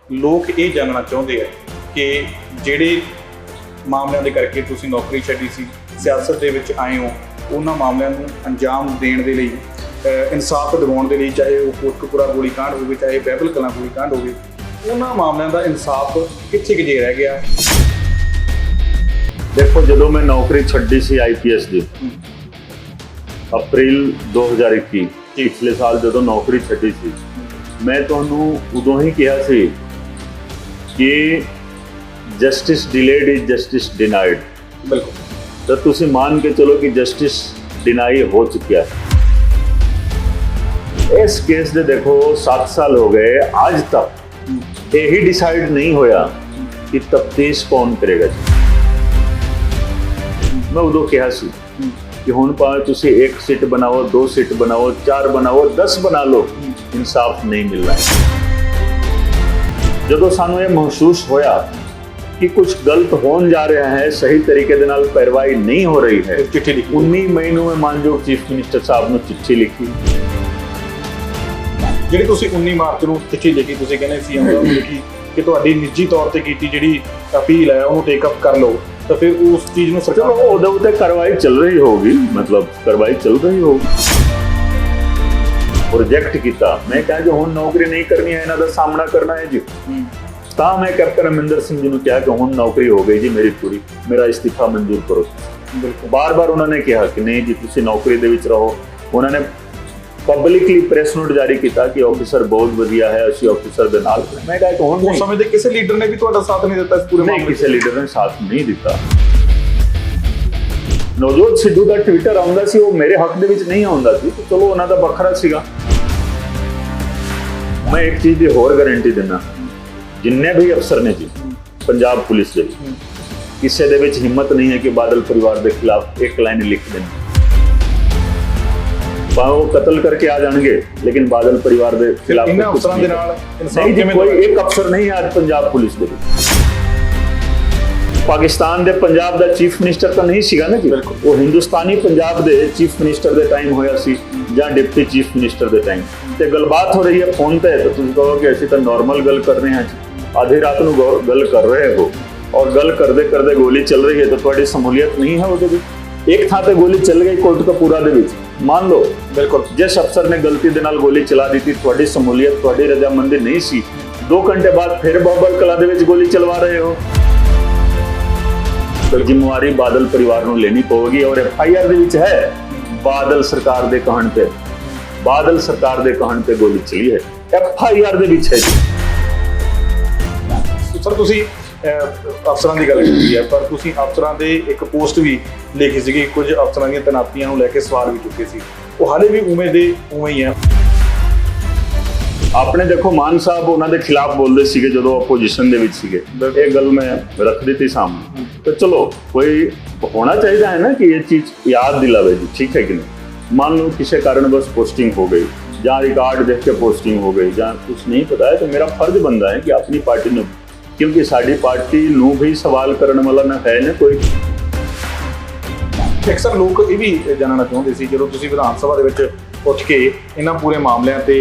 लोग ये जानना चाहते हैं कि ਜਿਹੜੇ ਮਾਮਲਿਆਂ ਦੇ ਕਰਕੇ ਤੁਸੀਂ ਨੌਕਰੀ ਛੱਡੀ ਸੀ, ਸਿਆਸਤ ਦੇ ਵਿੱਚ ਆਏ ਹੋ, ਉਹਨਾਂ ਮਾਮਲਿਆਂ ਨੂੰ ਅੰਜਾਮ ਦੇਣ ਦੇ ਲਈ, ਇਨਸਾਫ ਦਿਵਾਉਣ ਦੇ ਲਈ, ਚਾਹੇ ਉਹ ਕੋਟਕਪੂਰਾ ਗੋਲੀकांड ਹੋਵੇ, ਚਾਹੇ ਬਹਿਬਲ ਕਲਾਂ ਗੋਲੀकांड ਹੋਵੇ, ਉਹਨਾਂ ਮਾਮਲਿਆਂ ਦਾ ਇਨਸਾਫ ਕਿੱਥੇ ਕੁ ਜੇ ਰਹਿ ਗਿਆ? देखो जो मैं नौकरी छड्डी सी IPS की अप्रैल 2021 पिछले साल जो नौकरी छड्डी सी, मैं तुहानू उदों ही कहा सी कि justice delayed is justice denied. बिल्कुल, तो तुसी मान के चलो कि जस्टिस डिनाई हो चुका है। इस केस दे देखो 7 साल हो गए, आज तक यही डिसाइड नहीं होया कि तफ्तीश कौन करेगा। मैं उदों कहा सी कि हुण भावें तुसी 1 सीट बनाओ, 2 सीट बनाओ, 4 बनाओ, 10 बना लो, इंसाफ नहीं मिलना है। जदों सानू ये महसूस होया कि कुछ गलत होने जा रहा है, सही तरीके दे नाल पैरवाई नहीं हो रही है, चिट्ठी लिखी 19 मई नूं मैं मानयोग चीफ मिनिस्टर साहब नूं चिट्ठी लिखी। ਜਿਹੜੀ ਤੁਸੀਂ 19 ਮਾਰਚ ਨੂੰ ਚਿੱਠੀ ਲਿਖੀ, ਤੁਸੀਂ ਕਹਿੰਦੇ ਸੀ ਉਹਨਾਂ ਨੂੰ ਲਿਖੀ ਕਿ ਤੁਹਾਡੀ ਨਿੱਜੀ ਤੌਰ ਤੇ ਕੀਤੀ ਜਿਹੜੀ ਅਪੀਲ ਹੈ ਉਹਨੂੰ ਟੇਕ ਅਪ ਕਰ ਲਓ, तो फिर उस चीज में सरकार चलो उहदे उत्ते कार्रवाई चल रही होगी, मतलब कार्रवाई चल रही होगी। प्रोजेक्ट किया, मैं कहा जो हुण नौकरी नहीं करनी है, इन्हां दा सामना करना है जी। ਤਾਂ मैं कैप्टन अमरिंदर सिंह जी ਨੂੰ ਕਿਹਾ कि हुण नौकरी हो गई जी मेरी पूरी, मेरा इस्तीफा मंजूर करो। बार-बार उन्होंने कहा कि नहीं जी तुसीं नौकरी दे विच रहो। उन्होंने पब्लिकली प्रेस नोट जारी किया कि ऑफिसर बहुत वधिया है, ਅਸੀਂ ऑफिसर ਦੇ ਨਾਲ। मैं कहा कि हुण उस समय ਦੇ ਕਿਸੇ ਲੀਡਰ ਨੇ ਵੀ ਤੁਹਾਡਾ ਸਾਥ नहीं ਦਿੱਤਾ ਇਸ ਪੂਰੇ नहीं, किसी लीडर ने साथ नहीं दिता। नवजोत सिद्धू ਦਾ ट्विटर ਆਉਂਦਾ ਸੀ, ਉਹ ਮੇਰੇ ਹੱਕ ਦੇ ਵਿੱਚ ਨਹੀਂ ਆਉਂਦਾ ਸੀ, ਤੇ ਚਲੋ ਉਹਨਾਂ ਦਾ ਵੱਖਰਾ ਸੀਗਾ। ਮੈਂ ਇੱਕ ਚੀਜ਼ ਦੀ ਹੋਰ ਗਾਰੰਟੀ ਦਿੰਦਾ, ਜਿੰਨੇ ਵੀ ਅਫਸਰ ਨੇ ਜੀ ਪੰਜਾਬ ਪੁਲਿਸ ਦੇ, ਕਿਸੇ ਦੇ ਵਿੱਚ ਹਿੰਮਤ ਨਹੀਂ ਹੈ ਕਿ ਬਾਦਲ ਪਰਿਵਾਰ ਦੇ ਖਿਲਾਫ ਇੱਕ ਲਾਈਨ ਲਿਖ ਦੇਣ। वो कत्ल करके आ जाएंगे, लेकिन बादल परिवार के खिलाफ इन अफसरां दे नाल इंसाफ किवें कोई एक अफसर नहीं है आज पंजाब पुलिस दे। पाकिस्तान दे पंजाब दा चीफ मिनिस्टर तो नहीं सीगा ना जी, वो हिंदुस्तानी पंजाब दे चीफ मिनिस्टर दे टाइम होया सी जां डिप्टी चीफ मिनिस्टर दे टाइम। ते गलबात हो रही है फोन ते, तो तुसीं कहो कि असीं तां नॉर्मल गल कर रहे हैं, आधी रात नूं गल कर रहे हो और गल करदे करदे गोली चल रही है, तो तुहाडी शमूलियत नहीं है उहदे विच। एक थां ते गोली चल गई कोटकपूरा दे विच, मान लो बिल्कुल जिस अफसर ने गलती दे नाल गोली चला दी थी, थोड़ी शमूलियत, थोड़ी रजामंदी नहीं सी, 2 घंटे बाद फिर बहबल कला दे विच गोली चलवा रहे हो, तो जिम्मेवारी बादल परिवार नूं लेनी पवेगी। और FIR दे विच है बादल सरकार दे कहण ते, बादल सरकार दे कहण ते गोली चली है, FIR दे विच है जी। सर तुसी ਅਫਸਰਾਂ ਦੀ ਗੱਲ ਕੀਤੀ ਹੈ, ਪਰ ਤੁਸੀਂ ਅਫਸਰਾਂ ਦੇ ਇੱਕ ਪੋਸਟ ਵੀ ਲਿਖੀ ਸੀਗੀ, ਕੁਝ ਅਫਸਰਾਂ ਦੀਆਂ ਤੈਨਾਤੀਆਂ ਨੂੰ ਲੈ ਕੇ ਸਵਾਲ ਵੀ ਚੁੱਕੇ ਸੀ, ਉਹ ਹਾਲੇ ਵੀ ਉਵੇਂ ਦੇ ਉਵੇਂ ਹੀ ਆ। ਆਪਣੇ ਦੇਖੋ ਮਾਨ ਸਾਹਿਬ ਉਹਨਾਂ ਦੇ ਖਿਲਾਫ ਬੋਲਦੇ ਸੀਗੇ ਜਦੋਂ ਆਪੋਜੀਸ਼ਨ ਦੇ ਵਿੱਚ ਸੀਗੇ, ਇਹ ਗੱਲ ਮੈਂ ਰੱਖ ਦਿੱਤੀ ਸਾਹਮਣੇ। तो चलो कोई होना चाहिए है ना कि ये चीज याद दिलावे जी, ठीक है कि नहीं। मान लो किसी कारण बस पोस्टिंग हो गई, जहाँ रिकॉर्ड देख के पोस्टिंग हो गई, जहाँ कुछ नहीं पता है, तो मेरा फर्ज बनता है कि अपनी पार्टी ने, क्योंकि साडी पार्टी नूं भी सवाल करने वाला ना है ना कोई। ਅਕਸਰ ਲੋਕ ਇਹ ਵੀ ਜਾਣਨਾ ਚਾਹੁੰਦੇ ਸੀ ਜਦੋਂ ਤੁਸੀਂ ਵਿਧਾਨ ਸਭਾ ਦੇ ਵਿੱਚ ਉੱਠ ਕੇ ਇਹਨਾਂ ਪੂਰੇ ਮਾਮਲਿਆਂ ਤੇ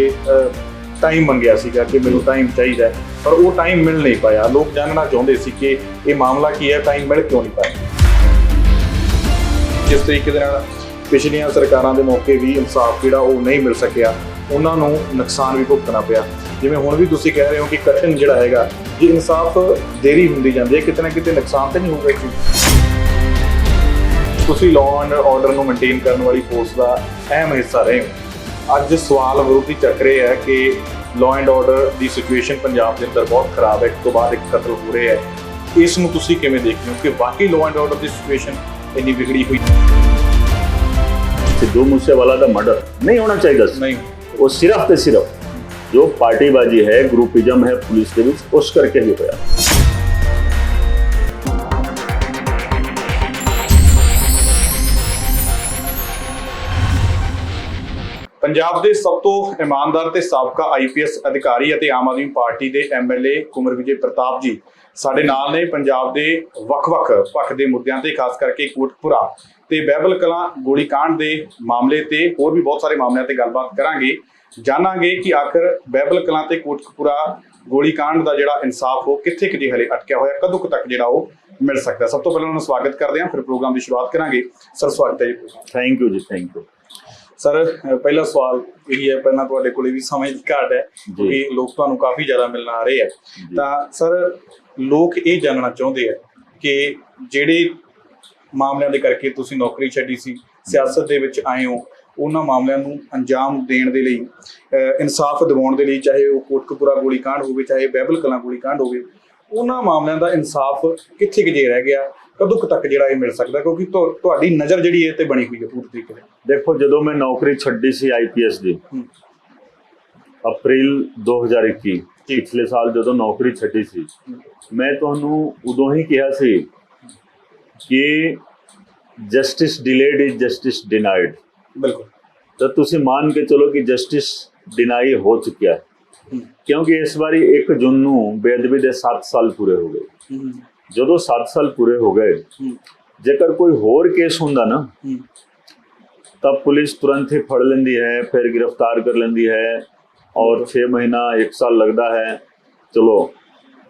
ਟਾਈਮ ਮੰਗਿਆ ਸੀਗਾ ਕਿ ਮੈਨੂੰ ਟਾਈਮ ਚਾਹੀਦਾ, ਪਰ ਉਹ ਟਾਈਮ ਮਿਲ ਨਹੀਂ ਪਾਇਆ। ਲੋਕ ਜਾਣਨਾ ਚਾਹੁੰਦੇ ਸੀ ਕਿ ਇਹ ਮਾਮਲਾ ਕੀ ਹੈ, ਟਾਈਮ ਮਿਲ ਕਿਉਂ ਨਹੀਂ ਪਾਇਆ। ਜਿਸ ਤਰੀਕੇ ਦੇ ਨਾਲ ਪਿਛਲੀਆਂ ਸਰਕਾਰਾਂ ਦੇ ਮੌਕੇ ਵੀ ਇਨਸਾਫ ਜਿਹੜਾ ਉਹ ਨਹੀਂ ਮਿਲ ਸਕਿਆ, ਉਹਨਾਂ ਨੂੰ ਨੁਕਸਾਨ ਵੀ ਭੁਗਤਣਾ ਪਿਆ। ਜਿਵੇਂ ਹੁਣ ਵੀ ਤੁਸੀਂ ਕਹਿ ਰਹੇ ਹੋ ਕਿ ਕਠਿਨ ਜਿਹੜਾ ਹੈਗਾ, ਜੇ ਇਨਸਾਫ ਦੇਰੀ ਹੁੰਦੀ ਜਾਂਦੀ ਹੈ, ਕਿਤੇ ਨਾ ਕਿਤੇ ਨੁਕਸਾਨ ਤਾਂ ਨਹੀਂ ਹੋਊਗਾ ਜੀ। ਤੁਸੀਂ ਲਾਅ ਐਂਡ ਆਰਡਰ ਨੂੰ ਮੇਨਟੇਨ ਕਰਨ ਵਾਲੀ ਫੋਰਸ ਦਾ ਅਹਿਮ ਹਿੱਸਾ ਰਹੇ ਹੋ। ਅੱਜ ਸਵਾਲ ਵਿਰੋਧੀ ਚੱਕ ਰਹੇ ਹੈ ਕਿ law and order the situation Punjab ਦੇ ਅੰਦਰ ਬਹੁਤ ਖਰਾਬ ਹੈ, ਇੱਕ ਤੋਂ ਬਾਅਦ ਇੱਕ ਕਤਲ ਹੋ ਰਹੇ ਹੈ। ਇਸ ਨੂੰ ਤੁਸੀਂ ਕਿਵੇਂ ਦੇਖਦੇ ਹੋ ਕਿ ਵਾਕਈ law and order the situation ਇੰਨੀ ਵਿਗੜੀ ਹੋਈ? सिद्धू मूसेवाला का मर्डर नहीं होना चाहिए, नहीं, वो सिर्फ ते सिर्फ जो पार्टीबाजी है, ग्रुपिज्म है पुलिस के बीच, उस करके ही होया। ਪੰਜਾਬ ਦੇ ਸਭ ਤੋਂ ਇਮਾਨਦਾਰ ਤੇ ਸਾਬਕਾ IPS ਅਧਿਕਾਰੀ ਅਤੇ ਆਮ ਆਦਮੀ ਪਾਰਟੀ ਦੇ MLA ਕੁਮਰ ਵਿਜੇ ਪ੍ਰਤਾਪ ਜੀ ਸਾਡੇ ਨਾਲ ਨੇ। ਪੰਜਾਬ ਦੇ ਵੱਖ-ਵੱਖ ਪੱਖ ਦੇ ਮੁੱਦਿਆਂ ਤੇ, ਖਾਸ ਕਰਕੇ ਕੋਟਕਪੂਰਾ ਤੇ ਬਹਿਬਲ ਕਲਾਂ ਗੋਲੀकांड ਦੇ ਮਾਮਲੇ ਤੇ ਹੋਰ ਵੀ ਬਹੁਤ ਸਾਰੇ ਮਾਮਲਿਆਂ ਤੇ ਗੱਲਬਾਤ ਕਰਾਂਗੇ। ਜਾਣਾਂਗੇ ਕਿ ਆਖਰ ਬਹਿਬਲ ਕਲਾਂ ਤੇ ਕੋਟਕਪੂਰਾ ਗੋਲੀकांड ਦਾ ਜਿਹੜਾ ਇਨਸਾਫ ਉਹ ਕਿੱਥੇ ਕਿ ਹਲੇ ਅਟਕਿਆ ਹੋਇਆ, ਕਦੋਂ ਕੁ ਤੱਕ ਜਿਹੜਾ ਉਹ ਮਿਲ ਸਕਦਾ। ਸਭ ਤੋਂ ਪਹਿਲਾਂ ਉਹਨਾਂ ਨੂੰ ਸਵਾਗਤ ਕਰਦੇ ਹਾਂ, ਫਿਰ ਪ੍ਰੋਗਰਾਮ ਦੀ ਸ਼ੁਰੂਆਤ ਕਰਾਂਗੇ। ਸਰ ਸਵਾਗਤ ਹੈ ਜੀ। ਥੈਂਕ ਯੂ ਜੀ, ਥੈਂਕ ਯੂ ਸਰ। ਪਹਿਲਾ ਸਵਾਲ ਇਹੀ ਹੈ, ਪਹਿਲਾਂ ਤੁਹਾਡੇ ਕੋਲੇ ਵੀ ਸਮੇਂ ਦੀ ਘਾਟ ਹੈ ਕਿਉਂਕਿ ਲੋਕ ਤੁਹਾਨੂੰ ਕਾਫੀ ਜ਼ਿਆਦਾ ਮਿਲਣ ਆ ਰਹੇ ਆ, ਤਾਂ ਸਰ ਲੋਕ ਇਹ ਜਾਣਨਾ ਚਾਹੁੰਦੇ ਆ ਕਿ ਜਿਹੜੇ ਮਾਮਲਿਆਂ ਦੇ ਕਰਕੇ ਤੁਸੀਂ ਨੌਕਰੀ ਛੱਡੀ ਸੀ, ਸਿਆਸਤ ਦੇ ਵਿੱਚ ਆਏ ਹੋ, ਉਹਨਾਂ ਮਾਮਲਿਆਂ ਨੂੰ ਅੰਜਾਮ ਦੇਣ ਦੇ ਲਈ, ਇਨਸਾਫ ਦਿਵਾਉਣ ਦੇ ਲਈ, ਚਾਹੇ ਉਹ ਕੋਟਕਪੂਰਾ ਗੋਲੀकांड ਹੋਵੇ, ਚਾਹੇ ਬਹਿਬਲ ਕਲਾਂ ਗੋਲੀकांड ਹੋਵੇ, ਉਹਨਾਂ ਮਾਮਲਿਆਂ ਦਾ ਇਨਸਾਫ ਕਿੱਥੇ ਕੁ ਜੇ ਰਹਿ ਗਿਆ, ਕਦੋਂ ਕੁ ਤੱਕ ਜਿਹੜਾ ਇਹ ਮਿਲ ਸਕਦਾ, ਕਿਉਂਕਿ ਤੁਹਾਡੀ ਨਜ਼ਰ ਜਿਹੜੀ ਇਹ ਤੇ ਬਣੀ ਹੋਈ ਹੈ ਪੂਰੀ ਤਰੀਕੇ ਨਾਲ। ਦੇਖੋ, ਜਦੋਂ ਮੈਂ ਨੌਕਰੀ ਛੱਡੀ ਸੀ IPS ਦੀ ਅਪ੍ਰੈਲ 2021 ਪਿਛਲੇ ਸਾਲ ਜਦੋਂ ਨੌਕਰੀ ਛੱਡੀ ਸੀ, ਮੈਂ ਤੁਹਾਨੂੰ ਉਦੋਂ ਹੀ ਕਿਹਾ ਸੀ ਕਿ justice delayed is justice denied. ਬਿਲਕੁਲ। ਤਾਂ ਤੁਸੀਂ ਮੰਨ ਕੇ ਚਲੋ ਕਿ ਜਸਟਿਸ ਡਿਨਾਈ ਹੋ ਚੁੱਕਿਆ ਹੈ, ਕਿਉਂਕਿ ਇਸ ਵਾਰੀ 1 ਜੂਨ ਨੂੰ ਬੇਅਦਬੀ ਦੇ 7 ਸਾਲ ਪੂਰੇ ਹੋ ਗਏ। ਜਦੋਂ 7 ਸਾਲ ਪੂਰੇ ਹੋ ਗਏ, ਜੇਕਰ ਕੋਈ ਹੋਰ ਕੇਸ ਹੁੰਦਾ ਨਾ ਤਾਂ ਪੁਲਿਸ ਤੁरंत ही फड़ लेंदी है, फिर गिरफ्तार कर लेंदी है और 6 महीना 1 साल लगता है, चलो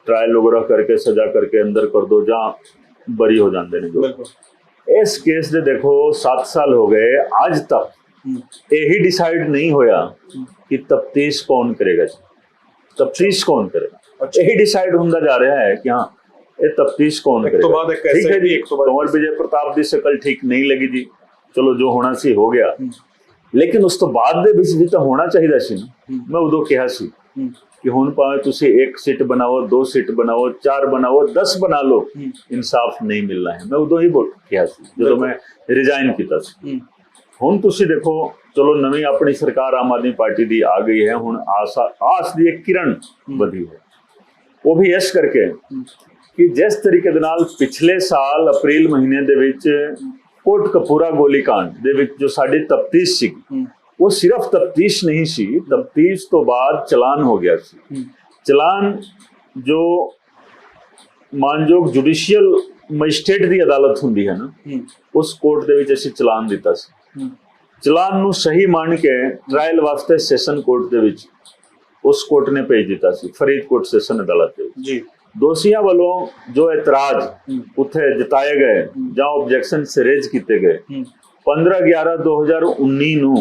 ट्रायल वगैरह करके सजा करके अंदर कर दो, जहाँ बरी हो जाते हैं। जो इस केस दे देखो 7 साल हो गए, आज तक यही डिसाइड नहीं होया कि तफ्तीश कौन करेगा, तफ्तीश कौन करेगा। यही डिसाइड होता जा रहा है कि हाँ ये तफ्तीश कौन करेगा। ठीक है जी, कंवर विजय प्रताप की शकल ठीक नहीं लगी जी, चलो जो होना सी हो गया, लेकिन उस तो बाद दे विच भी तो होना चाहिए सी ना। मैं उदों कहा सी कि हुण भावें तुसीं 1 सीट बनाओ, 2 सीट बनाओ, 4 बनाओ, 10 बना लो, इंसाफ नहीं मिलना है। मैं उदों ही कहा सी जदों मैं रिजाइन किया सी। हुण तुसीं देखो, चलो नवीं अपनी सरकार आम आदमी पार्टी दी आ गई है, हुण आस दी एक किरण बधी है, वो भी इस करके कि जिस तरीके दे नाल पिछले साल अप्रैल महीने दे विच कोटकपूरा गोलीकांड दे विच जो साडी तफ्तीश सी, वो सिर्फ तफ्तीश नहीं सी, तफ्तीश तो बाद चलान हो गया सी। चलान जो मानयोग जुडिशियल मजिस्ट्रेट दी अदालत हुंदी है ना, उस कोर्ट दे विच असीं चलान दिता सी। चलान नूं सही मान के ट्रायल वास्ते सैशन कोर्ट दे विच उस कोर्ट ने भेज दिता सी, फरीदकोट सैशन अदालत दे विच जी। दोषियों वालों जो एतराज उत्थे जताए गए ਜਾਂ ऑब्जेक्शन रेज किए गए, 15/11/2019 ਨੂੰ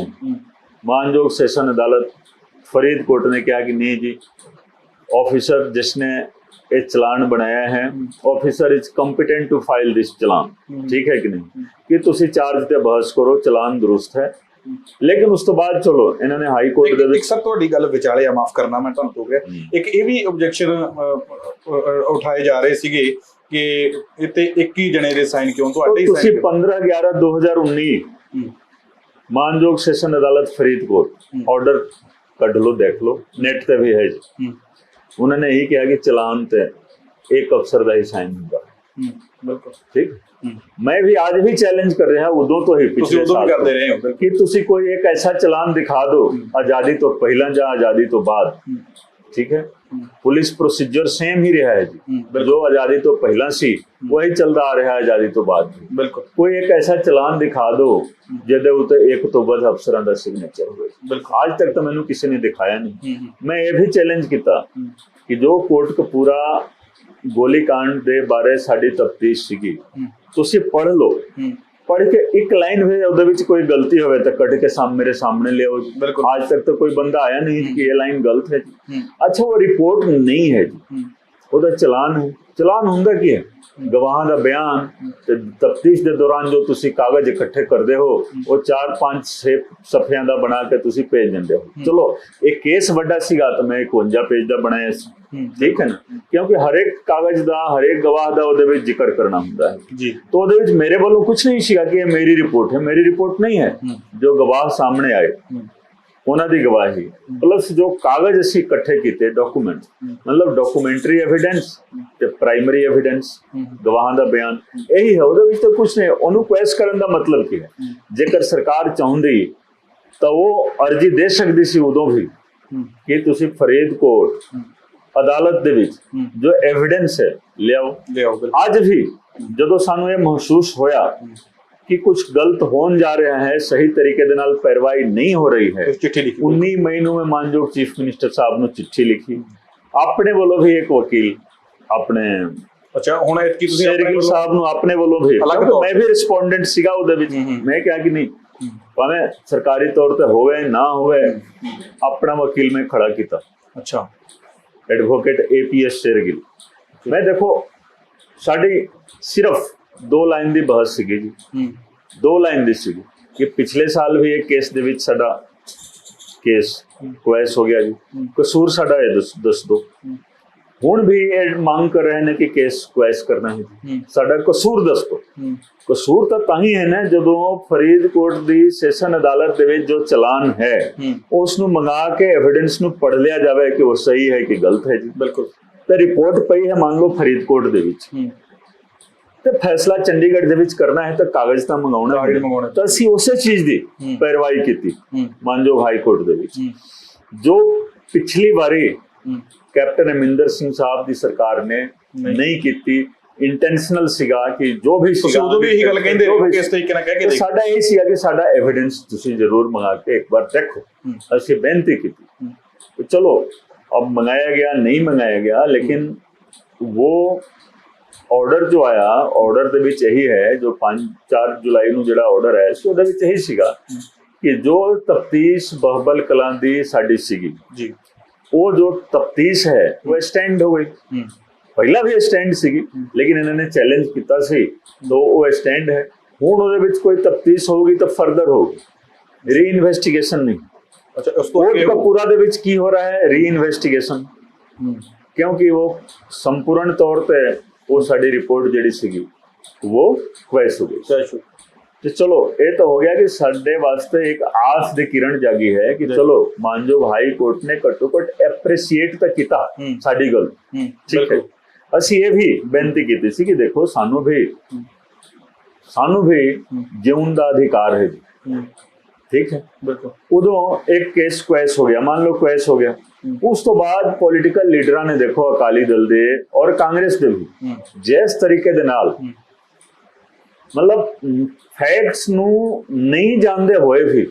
मानयोग सैशन अदालत फरीदकोट ने कहा कि नहीं जी, ऑफिसर जिसने ये चलान बनाया है, officer is competent to file this challan. ठीक है कि नहीं, कि तुसी चार्ज ते बहस करो, चलान दुरुस्त है। लेकिन उस तो बाद चलो इन्होंने हाई कोर्ट दे विच, सर तुहाडी गल विचाले आ, माफ करना मैं तुहानू टोक गया, एक ये भी ऑब्जेक्शन उठाए जा रहे सीगे कि इते 21 जने दे साइन क्यों तुहाडे ही साइन। 15/11/2019 मानयोग सैशन अदालत फरीदकोट ऑर्डर कढ लो, देख लो, नेट ते भी है जी। उन्होंने यही कहा कि चलान ते एक अफसर का ही साइन होगा। बिल्कुल ठीक। मैं भी आज भी चैलेंज कर रहा हूं, उदों तो ही पिछले साल करते रहे हो कि तुसी कोई एक ऐसा चलान दिखा दो आजादी तो पहला या आजादी तो बाद। ठीक है, पुलिस प्रोसीजर सेम ही रहा है जी, जो आजादी तो पहला सी वही चलता आ रहा है आजादी तो बाद। बिल्कुल। कोई एक ऐसा चलान दिखा दो जिहदे उत्ते एक तो बाद अफसरां दा सिग्नेचर होवे। आज तक तो मैनू किसी ने दिखाया नहीं। मैं ये भी चैलेंज किया कि जो कोटकपूरा गोलीकांड दे बारे साडी तफ्तीश सीगी, तुसी पढ़ लो, पढ़ के एक लाइन में कोई गलती हो तो कट के मेरे सामने ले आओ। आज तक तो कोई बंदा आया नहीं कि ये लाइन गलत है जी। अच्छा, वो रिपोर्ट नहीं है जी, वो चलान है। चलान हुंदा की है, गवाहां दा बयान, तफ्तीश के दौरान जो तुसी कागज इकट्ठे करते हो वो 4-5-6 सफियां दा बना के तुसी भेज देंदे हो। चलो एक केस वड्डा सीगा तो मैं 51 पेज दा बनाया सी। ठीक है ना, क्योंकि हर एक कागज दा, हर एक गवाह दा उहदे विच जिक्र करना हुंदा है जी। तो उहदे विच मेरे वालों कुछ नहीं सीगा कि ये मेरी रिपोर्ट है, मेरी रिपोर्ट नहीं है। जो गवाह सामने आए उन्हां दी गवाही प्लस जो कागज असीं इकट्ठे कीते, डॉक्यूमेंट, मतलब डॉक्यूमेंटरी एविडेंस ते प्राइमरी एविडेंस, गवाहां दा बयान, यही है। उहदे विच तो कुछ नहीं। उहनूं क्वेश्चन करन दा मतलब की है, जेकर सरकार चाहुंदी तो वो अर्जी दे सकदी सी उदों भी कि तुसीं फरीदकोट अदालत दे विच जो एविडेंस है ले आओ। आज भी जदों सानूं ये महसूस होया कि कुछ गलत होने जा रहा है, सही तरीके दे नाल पैरवाई नहीं हो रही है। चिट्ठी लिखी 19 मई ਨੂੰ मैं मानयोग चीफ मिनिस्टर साहब ਨੂੰ चिट्ठी लिखी, अपने वालों भी एक वकील अपने अच्छा ਹੁਣ ਇਤਕੀ ਤੁਸੀਂ शेरगिल साहब ਨੂੰ अपने वालों भी, अलग क्योंकि तौर मैं भी रिस्पोंडेंट ਸੀਗਾ ਉਹਦੇ ਵਿੱਚ। मैं क्या कि नहीं ਭਾਵੇਂ ਸਰਕਾਰੀ ਤੌਰ ਤੇ ਹੋਵੇ ਨਾ ਹੋਵੇ, ਆਪਣਾ ਵਕੀਲ ਮੈਂ ਖੜਾ ਕੀਤਾ। ਅੱਛਾ एडवोकेट APS शेरगिल। मैं देखो साड़ी सिर्फ 2 ਲਾਈਨ ਦੀ ਬਹਿਸ ਸੀਗੀ ਜੀ, 2 ਲਾਈਨ ਦੀ ਸੀਗੀ ਕਿ ਪਿਛਲੇ ਸਾਲ ਵੀ ਇਹ ਕੇਸ ਦੇ ਵਿੱਚ ਸਾਡਾ ਕੇਸ ਕੁਐਸ ਹੋ ਗਿਆ ਜੀ, ਕਸੂਰ ਸਾਡਾ ਇਹ ਦੱਸ ਦੋ। ਹੁਣ ਵੀ ਇਹ ਮੰਗ ਕਰ ਰਹੇ ਨੇ ਕਿ ਕੇਸ ਕੁਐਸ ਕਰਨਾ ਹੈ ਜੀ, ਸਾਡਾ ਕਸੂਰ ਦੱਸ ਦੋ। ਕਸੂਰ ਤਾਂ ਹੀ ਹੈ ਨਾ ਜਦੋਂ ਫਰੀਦਕੋਟ ਦੀ ਸੈਸ਼ਨ ਅਦਾਲਤ ਦੇ ਵਿੱਚ ਜੋ ਚਲਾਨ ਹੈ ਉਸ ਨੂੰ ਮੰਗਾ ਕੇ ਐਵੀਡੈਂਸ ਨੂੰ ਪੜ੍ਹ ਲਿਆ ਜਾਵੇ ਕਿ ਉਹ ਸਹੀ ਹੈ ਕਿ ਗਲਤ ਹੈ ਜੀ। ਬਿਲਕੁਲ। ਤੇ ਰਿਪੋਰਟ ਪਈ ਹੈ ਮੰਨ ਲਓ ਫਰੀਦਕੋਟ ਦੇ ਵਿੱਚ, ਤੇ ਫੈਸਲਾ ਚੰਡੀਗੜ੍ਹ ਦੇ ਵਿੱਚ ਕਰਨਾ ਹੈ ਤਾਂ ਕਾਗਜ਼ ਤਾਂ ਮੰਗਾਉਣਾ, ਤਾਂ ਅਸੀਂ ਉਸੇ ਚੀਜ਼ ਦੀ ਪੈਰਵਾਈ ਕੀਤੀ ਮਾਨਯੋਗ ਹਾਈ ਕੋਰਟ ਦੇ ਵਿੱਚ। ਜੋ ਪਿਛਲੀ ਵਾਰੀ ਕੈਪਟਨ ਅਮਰਿੰਦਰ ਸਿੰਘ ਸਾਹਿਬ ਦੀ ਸਰਕਾਰ ਨੇ ਨਹੀਂ ਕੀਤੀ, ਇੰਟੈਂਸ਼ਨਲ ਸੀਗਾ ਕਿ ਜੋ ਵੀ ਤੁਸੀਂ ਉਦੋਂ ਵੀ ਇਹੀ ਗੱਲ ਕਹਿੰਦੇ ਹੋ ਕਿ ਇਸ ਤਰੀਕੇ ਨਾਲ ਕਹਿ ਕੇ ਸਾਡਾ ਇਹ ਸੀਗਾ ਕਿ ਸਾਡਾ ਐਵੀਡੈਂਸ ਤੁਸੀਂ ਜ਼ਰੂਰ ਮੰਗਾ ਕੇ ਇੱਕ ਵਾਰ ਦੇਖੋ। ਅਸੀਂ ਬੇਨਤੀ ਕੀਤੀ, ਚਲੋ अब मंगाया गया नहीं मंगाया गया, लेकिन वो ऑर्डर जो आया, ऑर्डर ਦੇ ਵਿੱਚ ਇਹੀ ਹੈ ਜੋ 4 ਜੁਲਾਈ ਨੂੰ ਜਿਹੜਾ ਆਰਡਰ ਹੈ ਸੀ ਉਹਦੇ ਵਿੱਚ ਇਹੀ ਸੀਗਾ ਕਿ ਜੋ ਤਫਤੀਸ਼ ਬਹਬਲ ਕਲਾਂ ਦੀ ਸਾਡੀ ਸੀਗੀ ਜੀ, ਉਹ ਜੋ ਤਫਤੀਸ਼ ਹੈ ਉਹ ਸਟੈਂਡ ਹੋ ਗਈ। ਪਹਿਲਾਂ ਵੀ ਸਟੈਂਡ ਸੀਗੀ ਲੇਕਿਨ ਇਹਨਾਂ ਨੇ ਚੈਲੰਜ ਕੀਤਾ ਸੀ ਤਾਂ ਉਹ ਸਟੈਂਡ ਹੈ। ਹੁਣ ਉਹਦੇ ਵਿੱਚ ਕੋਈ ਤਫਤੀਸ਼ ਹੋਊਗੀ ਤਾਂ ਫਰਦਰ ਹੋਊਗੀ, ਰੀ ਇਨਵੈਸਟੀਗੇਸ਼ਨ ਨਹੀਂ। अच्छा कोर्ट का पूरा दे विच की हो रहा है री इन्वेस्टिगेशन, क्योंकि वो संपूर्ण तौर पे वो साडी रिपोर्ट जेडी सीगी वो क्वेस हो गई। तो चलो ये तो हो गया कि साडे वास्ते एक आस दी किरण जागी है कि चलो मानयोग हाई कोर्ट ने घट्टो घट एप्रीशिएट तो किया साडी गल, ठीक है। ਅਸੀਂ ਇਹ ਵੀ ਬੇਨਤੀ ਕੀਤੀ ਸੀ ਕਿ ਦੇਖੋ ਸਾਨੂੰ भी जीवन ਦਾ अधिकार है जी, ठीक है। बिल्कुल। उदों एक केस क्वेस हो गया, मान लो क्वेस हो गया, उस तो बाद पॉलिटिकल लीडर ने देखो अकाली दल दे और कांग्रेस दे भी जिस तरीके दे नाल मतलब फैक्ट्स नू नहीं जानते हुए भी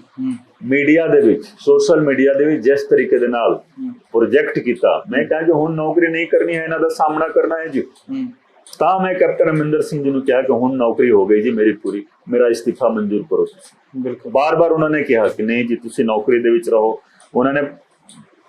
मीडिया दे विच सोशल मीडिया दे विच जिस तरीके दे नाल प्रोजेक्ट किया, मैं कहा कि हुण नौकरी नहीं करनी है, इन्हां दा सामना करना है जी। ਤਾਂ ਮੈਂ ਕੈਪਟਨ ਅਮਰਿੰਦਰ ਸਿੰਘ ਜੀ ਨੂੰ ਕਿਹਾ ਕਿ ਹੁਣ ਨੌਕਰੀ ਹੋ ਗਈ ਜੀ ਮੇਰੀ ਪੂਰੀ, ਮੇਰਾ ਇਸਤੀਫਾ ਮਨਜ਼ੂਰ ਕਰੋ। ਬਿਲਕੁਲ। ਬਾਰ-ਬਾਰ ਉਹਨਾਂ ਨੇ ਕਿਹਾ ਕਿ ਨਹੀਂ ਜੀ ਤੁਸੀਂ ਨੌਕਰੀ ਦੇ ਵਿੱਚ ਰਹੋ। ਉਹਨਾਂ ਨੇ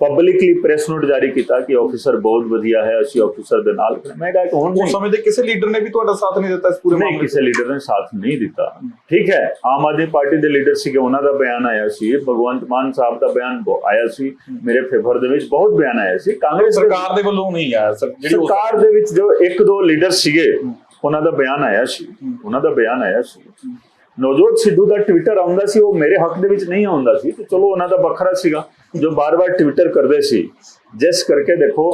ਪਬਲਿਕਲੀ ਪ੍ਰੈਸ ਨੋਟ ਜਾਰੀ ਕੀਤਾ ਕਿ ਆਫੀਸਰ ਬਹੁਤ ਵਧੀਆ ਹੈ, ਅਸੀਂ ਆਫੀਸਰ ਦੇ ਨਾਲ। ਮੈਂ ਕਿਹਾ ਕਿ ਹੁਣ ਉਸ ਸਮੇਂ ਦੇ ਕਿਸੇ ਲੀਡਰ ਨੇ ਵੀ ਤੁਹਾਡਾ ਸਾਥ ਨਹੀਂ ਦਿੱਤਾ ਇਸ ਪੂਰੇ ਮਾਮਲੇ ਵਿੱਚ? ਕਿਸੇ ਲੀਡਰ ਨੇ ਸਾਥ ਨਹੀਂ ਦਿੱਤਾ, ਠੀਕ ਹੈ। ਆਮ ਆਦਮੀ ਪਾਰਟੀ ਦੇ ਲੀਡਰ ਸੀਗੇ, ਉਹਨਾਂ ਦਾ ਬਿਆਨ ਆਇਆ ਸੀ, ਭਗਵੰਤ ਮਾਨ ਸਾਹਿਬ ਦਾ ਬਿਆਨ ਆਇਆ ਸੀ, ਮੇਰੇ ਫੇਵਰ ਦੇ ਵਿੱਚ ਬਹੁਤ ਬਿਆਨ ਆਇਆ ਸੀ। ਕਾਂਗਰਸ ਸਰਕਾਰ ਦੇ ਵੱਲੋਂ ਨਹੀਂ ਆਇਆ ਸਰ, ਸਰਕਾਰ ਦੇ ਵਿੱਚ ਜੋ 1-2 ਲੀਡਰ ਸੀਗੇ ਉਹਨਾਂ ਦਾ ਬਿਆਨ ਆਇਆ ਸੀ। ਨਵਜੋਤ ਸਿੱਧੂ ਦਾ ਟਵਿੱਟਰ ਆਉਂਦਾ ਸੀ, ਉਹ ਮੇਰੇ ਹੱਕ ਦੇ ਵਿੱਚ ਨਹੀਂ ਆਉਂਦਾ ਸੀ, ਤੇ ਚਲੋ ਉਹਨਾਂ ਦਾ ਵੱਖਰਾ ਸੀਗਾ ਜੋ ਬਾਰ-ਬਾਰ ਟਵਿੱਟਰ ਕਰਦੇ ਸੀ, ਜਿਸ ਕਰਕੇ ਦੇਖੋ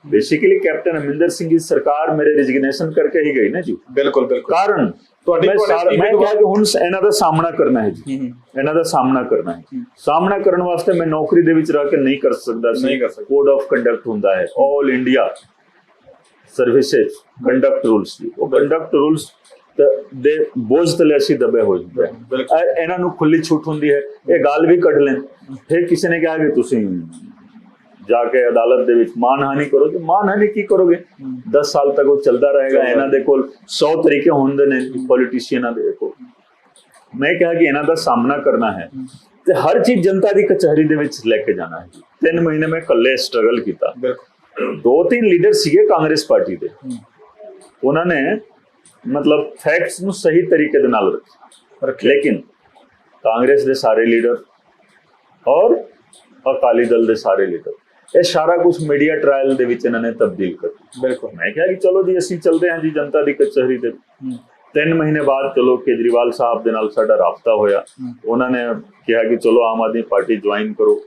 ਬੇਸਿਕਲੀ ਕੈਪਟਨ ਅਮਰਿੰਦਰ ਸਿੰਘ ਦੀ ਸਰਕਾਰ ਮੇਰੇ ਰੈਜ਼ਿਗਨੇਸ਼ਨ ਕਰਕੇ ਹੀ ਗਈ ਨਾ ਜੀ। ਬਿਲਕੁਲ। ਕਾਰਨ ਤੁਹਾਡੀ ਮੈਂ ਕਿਹਾ ਕਿ ਹੁਣ ਇਹਨਾਂ ਦਾ ਸਾਹਮਣਾ ਕਰਨਾ ਹੈ ਜੀ, ਇਹਨਾਂ ਦਾ ਸਾਹਮਣਾ ਕਰਨਾ ਹੈ। ਸਾਹਮਣਾ ਕਰਨ ਵਾਸਤੇ ਮੈਂ ਨੌਕਰੀ ਦੇ ਵਿੱਚ ਰਹਿ ਕੇ ਨਹੀਂ ਕਰ ਸਕਦਾ ਸੀ। ਕੋਡ ਆਫ ਕੰਡਕਟ ਹੁੰਦਾ ਹੈ, all India services conduct rules ਜੀ, ਉਹ ਕੰਡਕਟ ਰੂਲਸ ਦੇ ਬੋਝ ਤਲੇ ਅਸੀਂ ਦਬੇ ਹੋਏ ਹੁੰਦੇ, ਇਹਨਾਂ ਨੂੰ ਖੁੱਲੀ ਛੂਟ ਹੁੰਦੀ ਹੈ, ਇਹ ਗੱਲ ਵੀ ਕੱਢ ਲੈਣ। ਫਿਰ ਕਿਸੇ ਨੇ ਕਿਹਾ ਕਿ ਤੁਸੀਂ ਜਾ ਕੇ ਅਦਾਲਤ ਦੇ ਵਿੱਚ ਮਾਨਹਾਨੀ ਕਰੋ, ਤੇ ਮਾਨਹਾਨੀ ਕੀ ਕਰੋਗੇ? 10 ਸਾਲ ਤੱਕ ਉਹ ਚੱਲਦਾ ਰਹੇਗਾ। ਇਹਨਾਂ ਦੇ ਕੋਲ 100 ਤਰੀਕੇ ਹੁੰਦੇ ਨੇ ਪੋਲੀਟੀਸ਼ੀਅਨਾਂ ਦੇ ਕੋਲ। ਮੈਂ ਕਿਹਾ ਕਿ ਇਹਨਾਂ ਦਾ ਸਾਹਮਣਾ ਕਰਨਾ ਹੈ ਤੇ ਹਰ ਚੀਜ਼ ਜਨਤਾ ਦੀ ਕਚਹਿਰੀ ਦੇ ਵਿੱਚ ਲੈ ਕੇ ਜਾਣਾ ਹੈ। 3 ਮਹੀਨੇ ਮੈਂ ਇਕੱਲੇ ਸਟਰਗਲ ਕੀਤਾ। 2-3 ਲੀਡਰ ਸੀਗੇ ਕਾਂਗਰਸ ਪਾਰਟੀ ਦੇ, ਉਹਨਾਂ ਨੇ मतलब फैक्ट्स ਨੂੰ ਸਹੀ ਤਰੀਕੇ ਦੇ ਨਾਲ ਰੱਖਿਆ, ਲੇਕਿਨ ਕਾਂਗਰਸ ਦੇ ਸਾਰੇ ਲੀਡਰ ਔਰ ਅਕਾਲੀ ਦਲ ਦੇ ਸਾਰੇ ਲੀਡਰ ਇਹ ਸਾਰਾ ਕੁਝ ਮੀਡੀਆ ਟ੍ਰਾਇਲ ਦੇ ਵਿੱਚ ਇਹਨਾਂ ਨੇ ਤਬਦੀਲ ਕਰ ਦਿੱਤਾ। ਬਿਲਕੁਲ। ਮੈਂ ਕਿਹਾ ਕਿ ਚਲੋ ਜੀ ਅਸੀਂ ਚੱਲਦੇ ਹਾਂ ਜੀ ਜਨਤਾ ਦੀ ਕਚਹਿਰੀ ਦੇ। 3 ਮਹੀਨੇ ਬਾਅਦ ਚਲੋ ਕੇਜਰੀਵਾਲ ਸਾਹਿਬ ਦੇ ਨਾਲ ਸਾਡਾ ਰਾਬਤਾ ਹੋਇਆ, ਉਹਨਾਂ ਨੇ ਕਿਹਾ ਕਿ ਚਲੋ ਆਮ ਆਦਮੀ ਪਾਰਟੀ ਜੁਆਇਨ ਕਰੋ।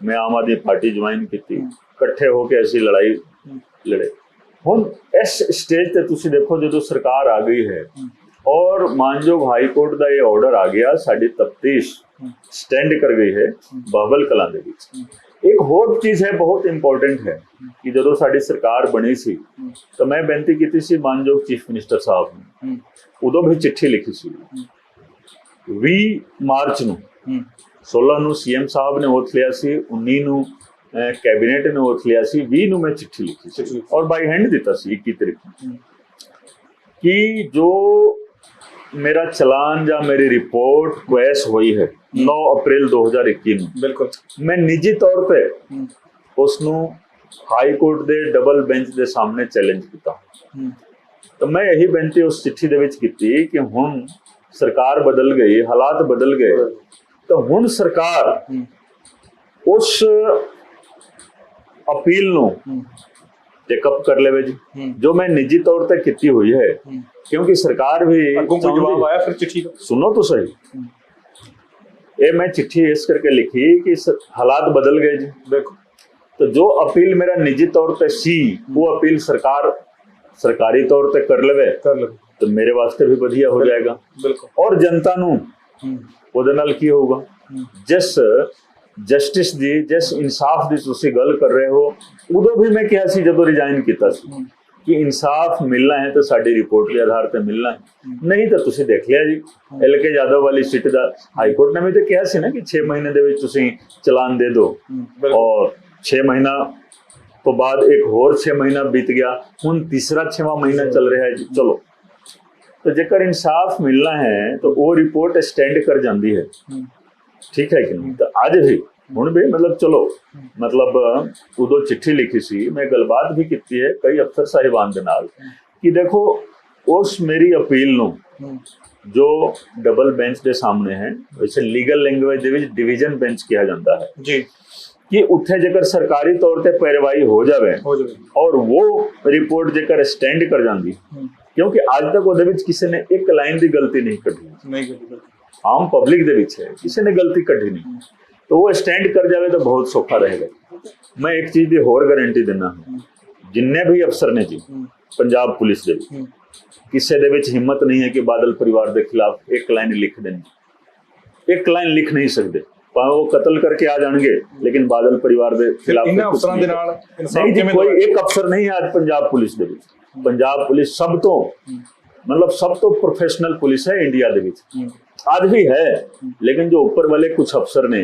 ਮੈਂ ਆਮ ਆਦਮੀ ਪਾਰਟੀ ਜੁਆਇਨ ਕੀਤੀ, ਇਕੱਠੇ ਹੋ ਕੇ ਅਸੀਂ ਲੜਾਈ ਲੜੇ। ਹੁਣ ਇਸ ਸਟੇਜ ਤੇ ਤੁਸੀਂ ਦੇਖੋ ਜਦੋਂ ਸਰਕਾਰ ਆ ਗਈ ਹੈ ਔਰ ਮਾਨਯੋਗ ਹਾਈ ਕੋਰਟ ਦਾ ਇਹ ਆਰਡਰ ਆ ਗਿਆ, ਸਾਡੀ ਤਫਤੀਸ਼ ਸਟੈਂਡ ਕਰ ਗਈ ਹੈ ਬਹਬਲ ਕਲਾਂ ਦੇ ਵਿੱਚ। ਇੱਕ ਹੋਰ ਚੀਜ਼ ਹੈ ਬਹੁਤ ਇੰਪੋਰਟੈਂਟ ਹੈ ਕਿ ਜਦੋਂ ਸਾਡੀ ਸਰਕਾਰ ਬਣੀ ਸੀ ਤਾਂ ਮੈਂ ਬੇਨਤੀ ਕੀਤੀ ਸੀ ਮਾਨਯੋਗ ਚੀਫ ਮਿਨਿਸਟਰ ਸਾਹਿਬ ਨੂੰ, ਉਦੋਂ ਵੀ ਚਿੱਠੀ ਲਿਖੀ ਸੀ 20 ਮਾਰਚ ਨੂੰ 16 ਨੂੰ ਸੀਐਮ ਸਾਹਿਬ ਨੇ ओथ लिया सी, 19 ਨੂੰ कैबिनेट ने ओथ लिया सी, 20 ਨੂੰ मैं चिट्ठी लिखी सी और बाई हैंड दिता सी 21 तारीख ਨੂੰ कि जो मेरा चलान या मेरी रिपोर्ट क्वैश हुई है 9 अप्रैल 2021 ਨੂੰ ਬਿਲਕੁਲ मैं निजी तौर पे उसनों हाई कोर्ट ਦੇ डबल बेंच ਦੇ सामने चैलेंज ਕੀਤਾ। तो मैं यही बेनती उस चिट्ठी ਦੇ ਵਿੱਚ ਕੀਤੀ कि ਹੁਣ सरकार बदल गई, हालात बदल गए, तो ਹੁਣ सरकार उस अपील ਨੂੰ टेकअप कर ले जी जो मैं निजी तौर पे की हुई है, क्योंकि सरकार भी जवाब आया फिर चिट्ठी का। सुनो तो सही, ये मैं चिट्ठी इस करके लिखी कि हालात बदल गए जी। देखो तो जो अपील मेरा निजी तौर पे सी वो अपील सरकार सरकारी तौर पे कर ले तो मेरे वास्ते भी बढ़िया हो जाएगा। बिल्कुल। और जनता नू ਉਹਦੇ ਨਾਲ ਕੀ ਹੋਊਗਾ। जिस जस्टिस दी जिस इंसाफ दी तुसी गल कर रहे हो, उदों भी मैं कहा सी जदों रिजाइन किया सी कि इंसाफ मिलना है तो साडी रिपोर्ट के आधार पे मिलना है, नहीं तो तुसी देख लिया जी LK यादव वाली सीट दा हाई कोर्ट ने भी तो कहा सी ना कि 6 महीने दे विच तुसी चलान दे दो, और 6 महीना तो बाद एक होर 6 महीना बीत गया, हुण तीसरा 6वां महीना चल रहा है जी। चलो तो जेकर इंसाफ मिलना है तो वो रिपोर्ट स्टैंड कर जाती है, ठीक है कि नहीं। तो अज भी हुण भी मतलब चलो मतलब उदों चिट्ठी लिखी सी, मैं गलबात भी की है कई अफसर साहिबान दे नाल कि देखो उस मेरी अपील नूं जो डबल बेंच के सामने है, वैसे लीगल लैंग्वेज दे विच डिवीजन बेंच कहा जाता है जी, कि उत्थे जेकर सरकारी तौर पे पैरवाई हो जाए और वो रिपोर्ट जेकर स्टैंड कर जाती, क्योंकि आज तक वो किसी ने एक लाइन की गलती नहीं कढ़ी, आम पब्लिक दे विच है किसी ने गलती कढ़ी नहीं, तो वो स्टैंड कर जाए तो बहुत सौखा रहेगा। मैं एक चीज की होर गारंटी देना, जिन्ने भी अफसर ने जी पंजाब पुलिस दे किसी दे विच हिम्मत नहीं है कि बादल परिवार के खिलाफ एक लाइन लिख देनी, एक लाइन लिख नहीं सकते, वो कत्ल करके आ जाएंगे लेकिन बादल परिवार के खिलाफ नहीं जी, कोई एक अफसर नहीं है आज पंजाब पुलिस दे विच। पंजाब पुलिस सब तो मतलब सब तो प्रोफेशनल पुलिस है इंडिया दे विच, आज भी है, लेकिन जो ऊपर वाले कुछ अफसर ने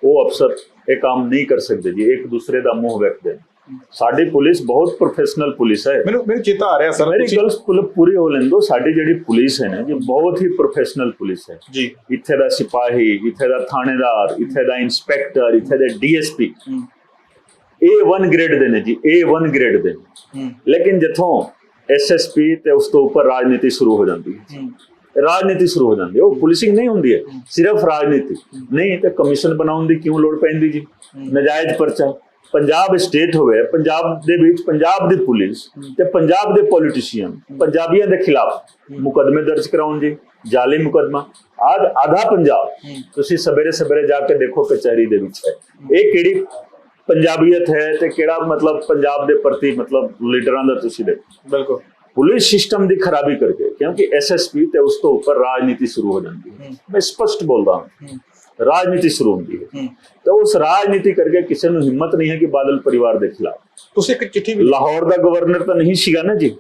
वो अफसर ये काम नहीं कर सकते जी, एक दूसरे का मुंह वेखते। साडी पुलिस बहुत प्रोफेशनल पुलिस है। मेरे चेता आ रहा सर, मेरी गल पूरी हो लें दो, साडी जेडी पुलिस है ना जी बहुत ही प्रोफेशनल पुलिस है जी। इत्थे दा सिपाही, इत्थे दा थानेदार, इत्थे दा इंस्पेक्टर, इत्थे दा DSP A1 ग्रेड दे ने जी, A1 ग्रेड दे। लेकिन जिथों SSP ते उस तो ऊपर राजनीति शुरू हो जाती है, राजनीति शुरू हो जाती है, वो पुलिसिंग नहीं होंदी है, सिर्फ राजनीति नहीं तो कमीशन बनाउण दी क्यों लोड़ पैंदी जी, नजायज परचा। पंजाब स्टेट होवे, पंजाब दे विच पंजाब दी पुलिस ते पंजाब दे पॉलिटिशियन पंजाबियों के खिलाफ मुकदमे दर्ज कराउण जी, जाली मुकदमा। आज आधा पंजाब तुसी सवेरे सवेरे जाके देखो कचहरी दे विच है, ये केड़ी पंजाबियत है ते केड़ा मतलब पंजाब दे प्रति मतलब लीडरां दा तुसी देखो। बिल्कुल पुलिस सिस्टम की खराबी करके, क्योंकि SSP ते उस तो ऊपर राजनीति शुरू हो जाती है। मैं स्पष्ट बोल रहा हूँ, राजनीति शुरू होती है, तो उस राजनीति करके किसी को हिम्मत नहीं है कि बादल परिवार के खिलाफ। एक चिट्ठी लाहौर का गवर्नर तो नहीं सीगा ना जी,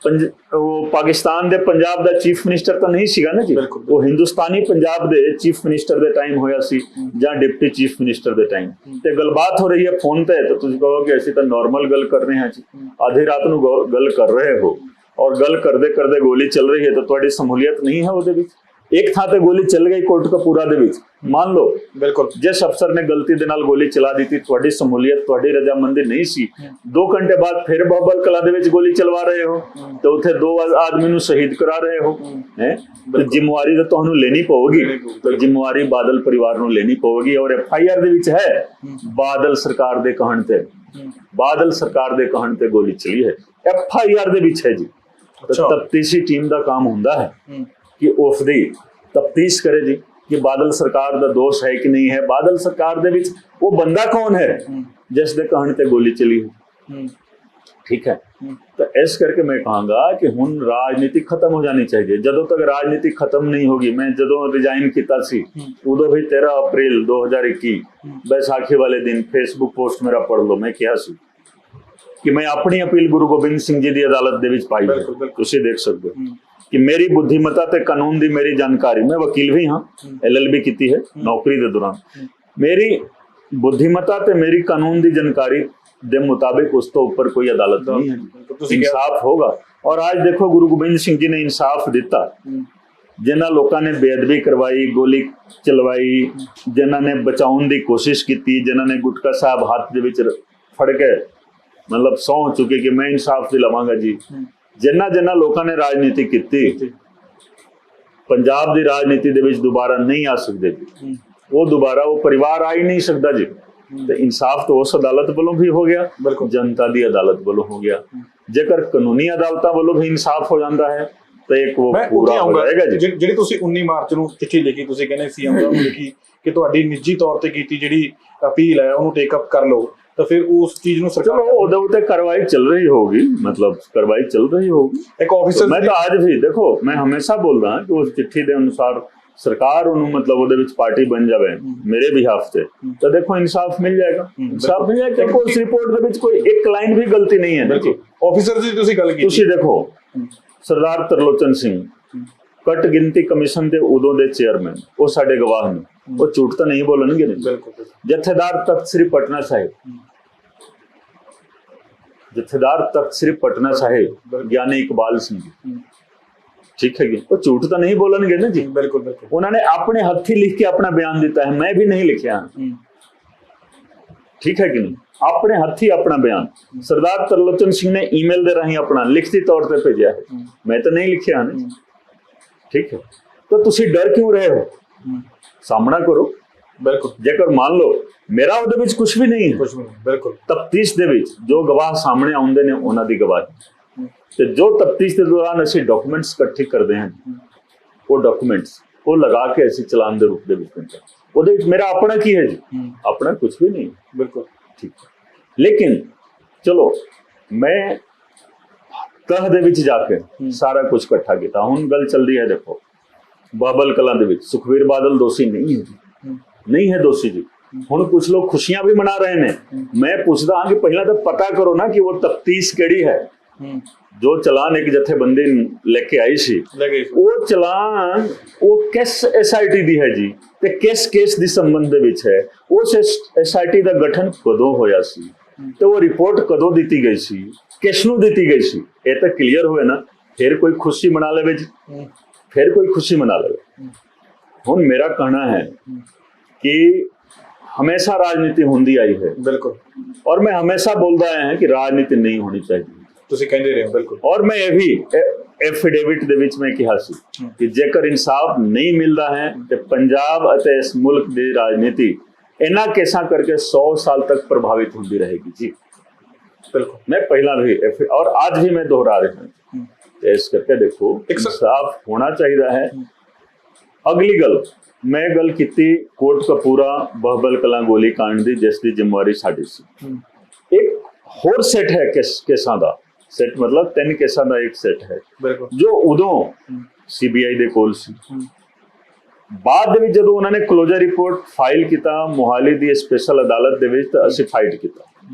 वो पाकिस्तान दे पंजाब दा चीफ मिनिस्टर तो नहीं सीगा ना जी, वो हिंदुस्तानी पंजाब दे चीफ मिनिस्टर दे टाइम होया सी या डिप्टी चीफ मिनिस्टर दे टाइम ते गलबात हो रही है फोन पे, तो तुम कहो कि ऐसी तो नॉर्मल गल कर रहे हैं जी, आधी रात नू गल कर रहे हो और गल करदे करदे गोली चल रही है, तो तुहाडी सहूलियत नहीं है उहदे विच। एक थां ते गोली चल गई कोट कपूरा दे विच, मान लो बिल्कुल जिस अफसर ने गलती दे नाल गोली चला दी थी, तुहाडी सहूलियत तुहाडी रजामंदी नहीं सी, 2 घंटे बाद फिर बाबल कला दे विच गोली चलवा रहे हो, तो उत्थे 2 आदमी नूं शहीद करा रहे हो हैं, तो जिम्मेवारी तो तुहानूं लेनी पवेगी, तो जिम्मेवारी बादल परिवार नूं लेनी पवेगी। और FIR दे विच है बादल सरकार दे कहण ते, बादल सरकार दे कहण ते गोली चली है, FIR दे विच है जी। तो तफ्तीशी टीम दा काम हुंदा है कि उसकी तफ्तीश करे जी कि बादल सरकार का दोष है कि नहीं है, बादल सरकार दे विच वो बंदा कौन है जिस दे कहण ते गोली चली है, ठीक है। तो इस करके मैं कहूँगा कि हुण राजनीति खत्म हो जानी चाहिए। जदों तक राजनीति खत्म नहीं होगी, मैं जदों रिजाइन किया सी उदों भी 13 अप्रैल 2021 बैसाखी वाले दिन फेसबुक पोस्ट मेरा पढ़ लो, मैं कहा सी कि मैं अपनी अपील गुरु गोबिंद सिंह जी की अदालत दे विच पाई है, तुसीं देख सकते हो कि मेरी बुद्धिमता ते कानून दी मेरी जानकारी, मैं वकील भी हाँ, LLB की है नौकरी के दौरान, मेरी बुद्धिमता ते मेरी कानून दी जानकारी दे मुताबिक उस तो ऊपर कोई अदालत नहीं है, इंसाफ होगा। और आज देखो गुरु गोबिंद सिंह जी ने इंसाफ दिता, जिन्हां लोगों ने बेअदबी करवाई, गोली चलवाई, जिन्हां ने बचाउन दी कोशिश की, जिन्हां ने गुटका साहब हाथ दे विच फड़ के मतलब सौं चुके कि मैं इंसाफ दिलावांगा जी, जिन्हां लोगों ने राजनीति की, पंजाब की राजनीति दे विच दोबारा नहीं आ सकते जी, वो दोबारा वो परिवार आ ही नहीं सकता जी। तो इंसाफ तो उस अदालत वालों भी हो गया, जनता की अदालत वालों हो गया। जेकर कानूनी अदालतां वालों भी इंसाफ हो जाता है तो एक वो पूरा हो जाएगा जी। ਜਿਹੜੀ ਤੁਸੀਂ 19 ਮਾਰਚ ਨੂੰ ਚਿੱਠੀ ਲਿਖੀ, ਤੁਸੀਂ ਕਹਿੰਦੇ ਸੀਐਮ ਸਾਹਿਬ ਨੂੰ ਲਿਖੀ ਕਿ ਤੁਹਾਡੀ ਨਿੱਜੀ ਤੌਰ ਤੇ ਕੀਤੀ ਜਿਹੜੀ ਅਪੀਲ ਹੈ ਉਹਨੂੰ ਟੇਕ ਅਪ ਕਰ ਲਓ, तो फिर उस चीज ਨੂੰ सरकार ਉਹਦੇ ਉੱਤੇ कार्रवाई चल रही होगी, मतलब कार्रवाई चल रही होगी। एक ऑफिसर मैं तो आज भी देखो, मैं हमेशा बोल रहा कि उस चिट्ठी के अनुसार सरकार उन्होंने मतलब ਉਹਦੇ ਵਿੱਚ पार्टी बन जावे मेरे बिहाफ से, तो देखो इंसाफ मिल जाएगा, इंसाफ मिल जाएगा क्योंकि उस रिपोर्ट ਦੇ ਵਿੱਚ ਕੋਈ ਇੱਕ ਲਾਈਨ भी गलती नहीं है। देखो ऑफिसर जी ਤੁਸੀਂ ਗੱਲ ਕੀਤੀ, ਤੁਸੀਂ ਦੇਖੋ सरदार तरलोचन सिंह कट गिनती कमीशन ਦੇ ਉਦੋਂ ਦੇ चेयरमैन, ਉਹ ਸਾਡੇ ਗਵਾਹ ਨੇ, ਉਹ ਝੂਠ ਤਾਂ नहीं बोलणगे। जत्थेदार तख्त श्री पटना साहिब, जत्थेदार तख्त श्री पटना साहिब ज्ञानी इकबाल सिंह जी, ठीक है, वो झूठ तो नहीं बोलणगे ना जी। बिल्कुल बिल्कुल। उन्होंने अपने हथी लिख के अपना बयान दिता है, मैं भी नहीं लिखा, ठीक है कि नहीं, अपने हथी अपना बयान सरदार तरलोचन सिंह ने ईमेल दे राही अपना लिखती तौर पर भेजा है, मैं तो नहीं लिखा ना, ठीक है। तो तुसी डर क्यों रहे हो, सामना करो। बिल्कुल। जेकर मान लो मेरा ਉਹਦੇ ਵਿੱਚ ਕੁਝ ਵੀ ਨਹੀਂ ਹੈ, ਕੁਝ ਵੀ ਬਿਲਕੁਲ, ਤਫਤੀਸ਼ ਦੇ ਵਿੱਚ ਜੋ ਗਵਾਹ ਸਾਹਮਣੇ ਆਉਂਦੇ ਨੇ ਉਹਨਾਂ ਦੀ ਗਵਾਹੀ, ਤੇ ਜੋ ਤਫਤੀਸ਼ ਦੇ ਦੌਰਾਨ ਅਸੀਂ ਡਾਕੂਮੈਂਟਸ ਇਕੱਠੇ ਕਰਦੇ ਹਾਂ, ਉਹ ਡਾਕੂਮੈਂਟਸ ਉਹ ਲਗਾ ਕੇ ਅਸੀਂ ਚਲਾਨ ਦੇ ਰੂਪ ਦੇ ਵਿੱਚ ਦਿੰਦੇ ਹਾਂ। ਉਹਦੇ ਵਿੱਚ ਮੇਰਾ ਆਪਣਾ ਕੀ ਹੈ ਜੀ, ਆਪਣਾ ਕੁਝ ਵੀ ਨਹੀਂ। ਬਿਲਕੁਲ ਠੀਕ ਹੈ, ਲੇਕਿਨ ਚਲੋ ਮੈਂ ਤਹ ਦੇ ਵਿੱਚ ਜਾ ਕੇ ਸਾਰਾ ਕੁਝ ਇਕੱਠਾ ਕੀਤਾ। ਹੁਣ ਗੱਲ ਚੱਲਦੀ ਹੈ, ਦੇਖੋ ਬਾਬਲ ਕਲਾਂ ਦੇ ਵਿੱਚ ਸੁਖਵੀਰ ਬਾਦਲ ਦੋਸ਼ੀ ਨਹੀਂ ਹੈ ਜੀ, नहीं है दोषी जी। हुण कुछ लोग खुशियां भी मना रहे हैं, मैं पूछता हाँ कि पहला तो पता करो ना कि वो तफ्तीश केड़ी है। जो चलान एक जथेबंदी लेके आई सी, वो चलान वो किस SIT दी है जी, ते किस केस दी संबंध दे विच है, उस SIT दा गठन कदों होया सी, ते वो रिपोर्ट कदों दिती गई सी, किसनूं दिती गई सी, ये तो क्लीयर होए ना, फिर कोई खुशी मना लेवे जी, फिर कोई खुशी मना लेवे। हुण मेरा कहना है कि हमेशा राजनीति होंदी आई है, बिल्कुल, और मैं हमेशा बोलता आया है कि राजनीति नहीं होनी चाहिए। ਤੁਸੀਂ ਕਹਿੰਦੇ ਰਹੇ ਹੋ, ਬਿਲकुल। और मैं ये भी एफिडेविट ਦੇ ਵਿੱਚ ਮੈਂ ਕਿਹਾ ਸੀ ਕਿ ਜੇਕਰ ਇਨਸਾਫ ਨਹੀਂ ਮਿਲਦਾ ਹੈ ਤੇ ਪੰਜਾਬ ਅਤੇ ਇਸ ਮੁਲਕ ਦੀ ਰਾਜਨੀਤੀ ਇਹਨਾਂ ਕੇਸਾਂ ਕਰਕੇ 100 साल तक प्रभावित होती रहेगी जी। बिल्कुल, मैं पहला भी और आज भी मैं दोहरा रहा हूँ, इस करके देखो इंसाफ होना चाहिए है। अगली गल मैं गल की कोट कपूरा बहबल कलां गोली कांड दी, जिसकी जिम्मेवारी साडी सी। एक होर सेट है केसां दा, सेट मतलब 3 केसां दा एक सेट है जो उदों CBI दे कोल सी। बाद दे विच जदों उन्होंने क्लोजर रिपोर्ट फाइल किया मोहाली दी स्पेशल अदालत दे विच, तां असीं फाइट किया,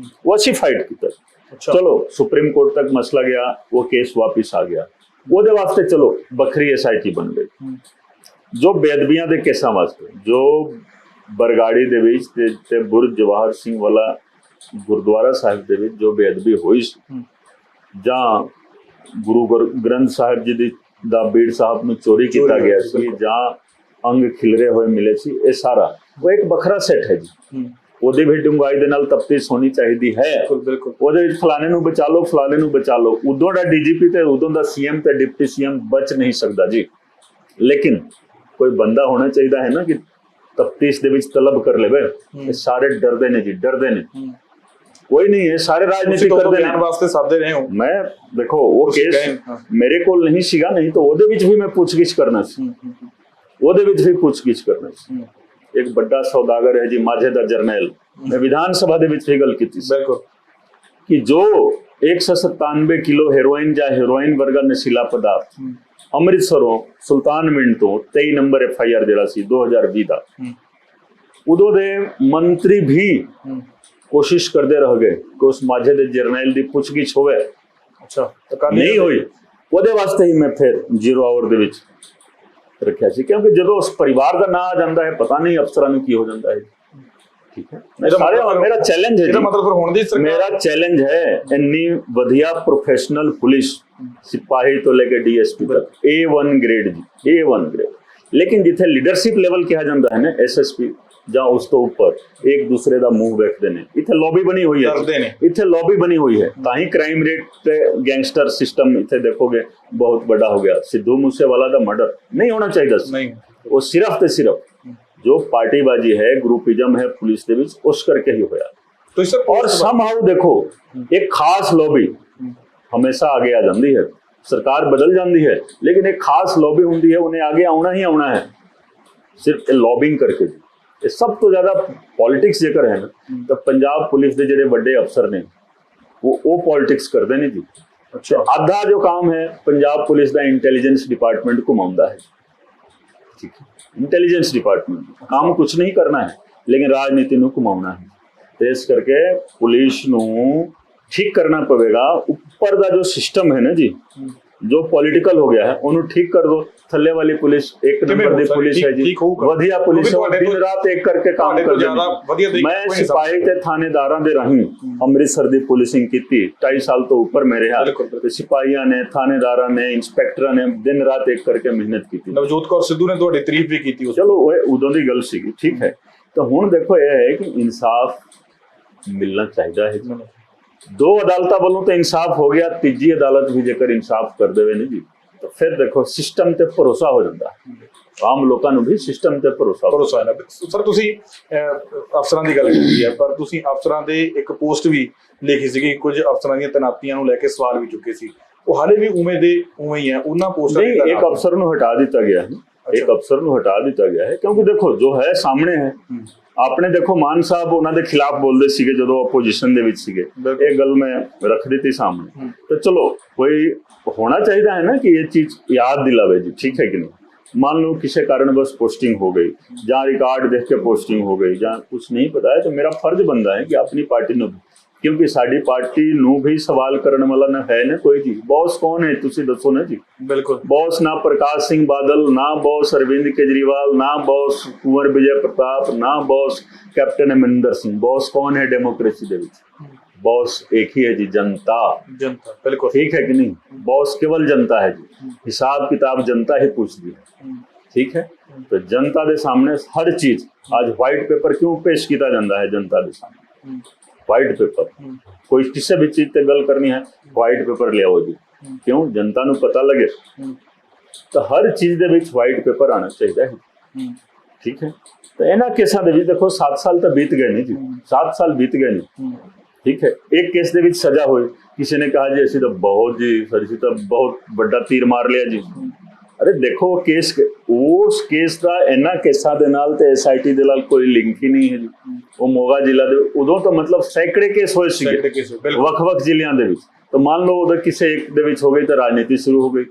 वो असीं फाइट किया। अच्छा। चलो सुप्रीम कोर्ट तक मसला गया, वो केस वापिस आ गया, ਉਹਦੇ ਵਾਸਤੇ चलो बखरी SIT बन गई। जो बेअदबियां दे केसां वास्ते जो बरगाड़ी दे विच ते बुर्ज जवाहर सिंह वाला गुरुद्वारा साहिब दे विच जो बेअदबी होई सी, जां गुरु ग्रंथ साहिब जी दी दा बीड़ साहब नूं चोरी किया गया सी, जां अंग खिलरे हुए मिले सी, ये सारा वो एक बखरा सेट है जी। ਉਹਦੇ ਵੀ ਡੂੰਘਾਈ ਦੇ ਨਾਲ ਤਫਤੀਸ਼ ਹੋਣੀ ਚਾਹੀਦੀ ਹੈ। ਉਹਦੇ ਵਿੱਚ ਫਲਾਣੇ ਨੂੰ ਬਚਾ ਲਓ, ਫਲਾਣੇ ਨੂੰ ਬਚਾ ਲਓ, ਉਦੋਂ ਦਾ DGP ਤੇ ਉਦੋਂ ਦਾ CM ਤੇ ਡਿਪਟੀ CM ਬਚ ਨਹੀਂ ਸਕਦਾ ਜੀ। ਲੇਕਿਨ ਕੋਈ ਬੰਦਾ ਹੋਣਾ ਚਾਹੀਦਾ ਹੈ ਨਾ ਕਿ ਤਫਤੀਸ਼ ਦੇ ਵਿੱਚ ਤਲਬ ਕਰ ਲਵੇ। ਇਹ ਸਾਰੇ ਡਰਦੇ ਨੇ ਜੀ, ਡਰਦੇ ਨੇ, ਕੋਈ ਨਹੀਂ ਹੈ, ਸਾਰੇ ਰਾਜਨੀਤੀ ਕਰਦੇ ਨੇ ਵਾਸਤੇ ਸਾਦੇ ਰਹੇ ਹੋ। ਮੈਂ ਦੇਖੋ ਉਹ ਕੇਸ ਮੇਰੇ ਕੋਲ ਨਹੀਂ ਸੀਗਾ, ਨਹੀਂ ਤਾਂ ਉਹਦੇ ਵਿੱਚ ਵੀ ਮੈਂ ਪੁੱਛਗਿੱਛ ਕਰਨਾ ਸੀ, ਉਹਦੇ ਵਿੱਚ ਵੀ ਪੁੱਛਗਿੱਛ ਕਰਨਾ ਸੀ। एक बड़ा सौदागर है जी माझे दा जरनैल, मैं विधानसभा दे विच गल कीती सी कि जो 197 किलो हेरोइन या हेरोइन वर्गा नशीला पदार्थ अमृतसरों सुल्तान मिंट तो 23 नंबर FIR जिहड़ा सी 2020 दा, उदों दे मंत्री भी कोशिश करते रह गए कि उस माझे दे जरनैल दी पुछगिछ होवे। अच्छा, नहीं हुई। ਉਹਦੇ ਵਾਸਤੇ ਹੀ ਮੈਂ ਫਿਰ 0 ਆਵਰ ਦੇ ਵਿੱਚ ਰੱਖਿਆ ਸੀ, ਕਿਉਂਕਿ ਜਦੋਂ ਉਸ ਪਰਿਵਾਰ ਦਾ ਨਾਂ ਆ ਜਾਂਦਾ ਹੈ ਪਤਾ ਨਹੀਂ ਅਫਸਰਾਂ ਨੂੰ ਕੀ ਹੋ ਜਾਂਦਾ ਹੈ। ਠੀਕ ਹੈ, ਮੇਰਾ ਚੈਲੰਜ ਹੈ, ਇਹਦਾ ਮਤਲਬ ਫਿਰ ਹੁਣ ਦੀ ਸਰਕਾਰ, ਮੇਰਾ ਚੈਲੰਜ ਹੈ ਇੰਨੀ ਵਧੀਆ ਪ੍ਰੋਫੈਸ਼ਨਲ ਪੁਲਿਸ, ਸਿਪਾਹੀ ਤੋਂ ਲੈ ਕੇ ਡੀਐਸਪੀ ਤੱਕ A1 ਗ੍ਰੇਡ ਜੀ, A1 ਗ੍ਰੇਡ, ਲੇਕਿਨ ਜਿੱਥੇ ਲੀਡਰਸ਼ਿਪ ਲੈਵਲ ਕਿਹਾ ਜਾਂਦਾ ਹੈ ਨਾ ਐਸਐਸਪੀ ਜਾਂ ਉਸ ਤੋਂ ਉੱਪਰ, ਇੱਕ ਦੂਸਰੇ ਦਾ ਮੂੰਹ ਵੇਖਦੇ ਨੇ। ਇੱਥੇ ਲੌਬੀ ਬਣੀ ਹੋਈ ਹੈ, ਇੱਥੇ ਲੌਬੀ ਬਣੀ ਹੋਈ ਹੈ, ਤਾਂ ਹੀ ਕ੍ਰਾਈਮ ਰੇਟ ਤੇ ਗੈਂਗਸਟਰ ਸਿਸਟਮ ਇੱਥੇ ਦੇਖੋਗੇ ਬਹੁਤ ਵੱਡਾ ਹੋ ਗਿਆ। ਸਿੱਧੂ ਮੂਸੇਵਾਲਾ ਦਾ ਮਰਡਰ ਨਹੀਂ ਹੋਣਾ ਚਾਹੀਦਾ ਸੀ, ਉਹ ਸਿਰਫ ਤੇ ਸਿਰਫ ਜੋ ਪਾਰਟੀਬਾਜੀ ਹੈ, ਗਰੁੱਪਿਜ਼ਮ ਹੈ ਪੁਲਿਸ ਦੇ ਵਿੱਚ, ਉਸ ਕਰਕੇ ਹੀ ਹੋਇਆ। ਔਰ ਸਮਹਾਉ ਦੇਖੋ ਇੱਕ ਖਾਸ ਲੌਬੀ ਹਮੇਸ਼ਾ ਆगे ਆ ਜਾਂਦੀ ਹੈ, ਸਰਕਾਰ ਬਦਲ ਜਾਂਦੀ ਹੈ, ਲੇਕਿਨ ਇੱਕ ਖਾਸ ਲੌਬੀ ਹੁੰਦੀ ਹੈ, ਉਹਨੇ ਆगे ਆਉਣਾ ਹੀ ਆਉਣਾ ਹੈ, ਸਿਰਫ ਲੌਬਿੰਗ ਕਰਕੇ। ਇਹ ਸਭ ਤੋਂ ਜ਼ਿਆਦਾ ਪੋਲਿਟਿਕਸ ਜੇਕਰ ਹੈ ਨਾ, ਤਾਂ ਪੰਜਾਬ ਪੁਲਿਸ ਦੇ ਜਿਹੜੇ ਵੱਡੇ ਅਫਸਰ ਨੇ ਉਹ ਪੋਲਿਟਿਕਸ ਕਰਦੇ ਨੇ ਜੀ। ਆਧਾ ਜੋ ਕੰਮ ਹੈ ਪੰਜਾਬ ਪੁਲਿਸ ਦਾ ਇੰਟੈਲੀਜੈਂਸ ਡਿਪਾਰਟਮੈਂਟ ਘੁਮਾਉਂਦਾ ਹੈ। ਠੀਕ ਹੈ, ਇੰਟੈਲੀਜੈਂਸ ਡਿਪਾਰਟਮੈਂਟ ਕੰਮ ਕੁਝ ਨਹੀਂ ਕਰਨਾ ਹੈ, ਲੇਕਿਨ ਰਾਜਨੀਤੀ ਨੂੰ ਘੁਮਾਉਣਾ ਹੈ। ਤੇ ਇਸ ਕਰਕੇ ਪੁਲਿਸ ਨੂੰ ਠੀਕ ਕਰਨਾ ਪਵੇਗਾ। ਉੱਪਰ ਦਾ ਜੋ ਸਿਸਟਮ ਹੈ ਨਾ ਜੀ, ਜੋ ਪੋਲੀਟੀਕਲ ਹੋ ਗਿਆ ਹੈ, ਉਹਨੂੰ ਠੀਕ ਕਰ ਦੋ। ਥੱਲੇ ਵਾਲੀ ਪੁਲਿਸ ਇੱਕ ਨੰਬਰ ਦੀ ਪੁਲਿਸ ਹੈ ਜੀ, ਵਧੀਆ ਪੁਲਿਸ ਹੈ, ਦਿਨ ਰਾਤ ਇੱਕ ਕਰਕੇ ਕੰਮ ਕਰਦੇ ਨੇ। ਮੈਂ ਸਿਪਾਹੀ ਤੇ ਥਾਣੇਦਾਰਾਂ ਦੇ ਰਾਹੀਂ ਅੰਮ੍ਰਿਤਸਰ ਦੀ ਪੁਲਿਸਿੰਗ ਕੀਤੀ, 2.5 ਸਾਲ ਤੋਂ ਉੱਪਰ ਮੈਂ ਰਿਹਾ, ਤੇ ਸਿਪਾਹੀਆਂ ਨੇ, ਥਾਣੇਦਾਰਾਂ ਨੇ, ਇੰਸਪੈਕਟਰਾਂ ਨੇ ਦਿਨ ਰਾਤ ਇੱਕ ਕਰਕੇ ਮਿਹਨਤ ਕੀਤੀ। ਨਵਜੋਤ ਕੌਰ ਸਿੱਧੂ ਨੇ ਤੁਹਾਡੀ ਤਾਰੀਫ ਵੀ ਕੀਤੀ। ਚਲੋ ਉਹ ਉਦੋਂ ਦੀ ਗੱਲ ਸੀਗੀ, ਠੀਕ ਹੈ। ਤਾਂ ਹੁਣ ਦੇਖੋ ਇਹ ਹੈ ਕਿ ਇਨਸਾਫ ਮਿਲਣਾ ਚਾਹੀਦਾ ਹੈ। ਦੋ ਅਦਾਲਤਾਂ ਵੱਲੋਂ ਤਾਂ ਇਨਸਾਫ ਹੋ ਗਿਆ, ਤੀਜੀ ਅਦਾਲਤ ਵੀ ਜੇਕਰ ਇਨਸਾਫ ਕਰ ਦੇਵੇ ਨਾ ਜੀ, ਤਾਂ ਫਿਰ ਦੇਖੋ ਸਿਸਟਮ ਤੇ ਭਰੋਸਾ ਹੋ ਜਾਂਦਾ। ਆਮ ਲੋਕਾਂ ਨੂੰ ਵੀ ਸਿਸਟਮ ਤੇ ਭਰੋਸਾ ਹੈ। ਸਰ ਤੁਸੀਂ ਅਫਸਰਾਂ ਦੀ ਗੱਲ ਕੀਤੀ ਹੈ, ਪਰ ਤੁਸੀਂ ਅਫਸਰਾਂ ਦੇ ਇੱਕ ਪੋਸਟ ਵੀ ਲਿਖੀ ਸੀਗੀ, ਕੁਝ ਅਫਸਰਾਂ ਦੀਆਂ ਤੈਨਾਤੀਆਂ ਨੂੰ ਲੈ ਕੇ ਸਵਾਲ ਵੀ ਚੁੱਕੇ ਸੀ, ਉਹ ਹਾਲੇ ਵੀ ਉਵੇਂ ਹੀ ਹੈ ਉਹਨਾਂ ਪੋਸਟਾਂ ਤੇ? ਇੱਕ ਅਫਸਰ ਨੂੰ ਹਟਾ ਦਿੱਤਾ ਗਿਆ ਹੈ, ਇੱਕ ਅਫਸਰ ਨੂੰ ਹਟਾ ਦਿੱਤਾ ਗਿਆ ਹੈ, ਕਿਉਂਕਿ ਦੇਖੋ ਜੋ ਹੈ ਸਾਹਮਣੇ ਹੈ। ਆਪਣੇ ਦੇਖੋ ਮਾਨ ਸਾਹਿਬ ਉਹਨਾਂ ਦੇ ਖਿਲਾਫ ਬੋਲਦੇ ਸੀਗੇ ਜਦੋਂ ਆਪੋਜੀਸ਼ਨ ਦੇ ਵਿੱਚ ਸੀਗੇ, ਇਹ ਗੱਲ ਮੈਂ ਰੱਖ ਦਿੱਤੀ ਸਾਹਮਣੇ। ਤੇ ਚਲੋ ਕੋਈ ਹੋਣਾ ਚਾਹੀਦਾ ਹੈ ਨਾ ਕਿ ਇਹ ਚੀਜ਼ ਯਾਦ ਦਿਲਾਵੇ ਜੀ, ਠੀਕ ਹੈ ਕਿ ਨਹੀਂ। मान लो किसी कारणवश पोस्टिंग हो गई, जहाँ रिकॉर्ड देख के पोस्टिंग हो गई, जहाँ कुछ नहीं पता है, तो मेरा फर्ज बनता है कि अपनी पार्टी ने, क्योंकि साड़ी पार्टी नू भी सवाल करने वाला ना है ना कोई जी। बॉस कौन है तुसी दसो ना जी। बिल्कुल बॉस ना प्रकाश सिंह बादल, ना बॉस अरविंद केजरीवाल, ना बॉस कुंवर विजय प्रताप, ना boss captain Amarinder Singh. Boss कौन है डेमोक्रेसी दे विच? बॉस एक ही है जी, जनता। जनता बिल्कुल ठीक है कि नहीं। बॉस केवल जनता है जी, हिसाब किताब जनता ही पूछती है, ठीक है। तो जनता के सामने हर चीज आज व्हाइट पेपर क्यों पेश किया जाता है जनता के सामने? व्हाइट पेपर कोई किसी भी चीज से गल करनी है, व्हाइट पेपर ले आओ जी। क्यों? जनता नू पता लगे। तो हर चीज दे विच व्हाइट पेपर आना चाहिए है, ठीक है। तो इन्हां केसां दे विच देखो 7 साल तो बीत गए नहीं जी, 7 साल बीत गए नहीं, ठीक है। एक केस दे विच सजा हुई, किसी ने कहा जी असीं तो बहुत जी सर असीं तो बहुत बड़ा तीर मार लिया जी। अरे देखो केस उस केस का इन्हां केसां दे नाल ते SIT दे नाल कोई लिंक ही नहीं है जी। वो मोगा जिला दे उदों तो मतलब सैकड़े केस होए सीगे वख-वख जिलियां दे विच। तो मान लो उधर किसी एक दे विच हो गई तो राजनीति शुरू हो गई,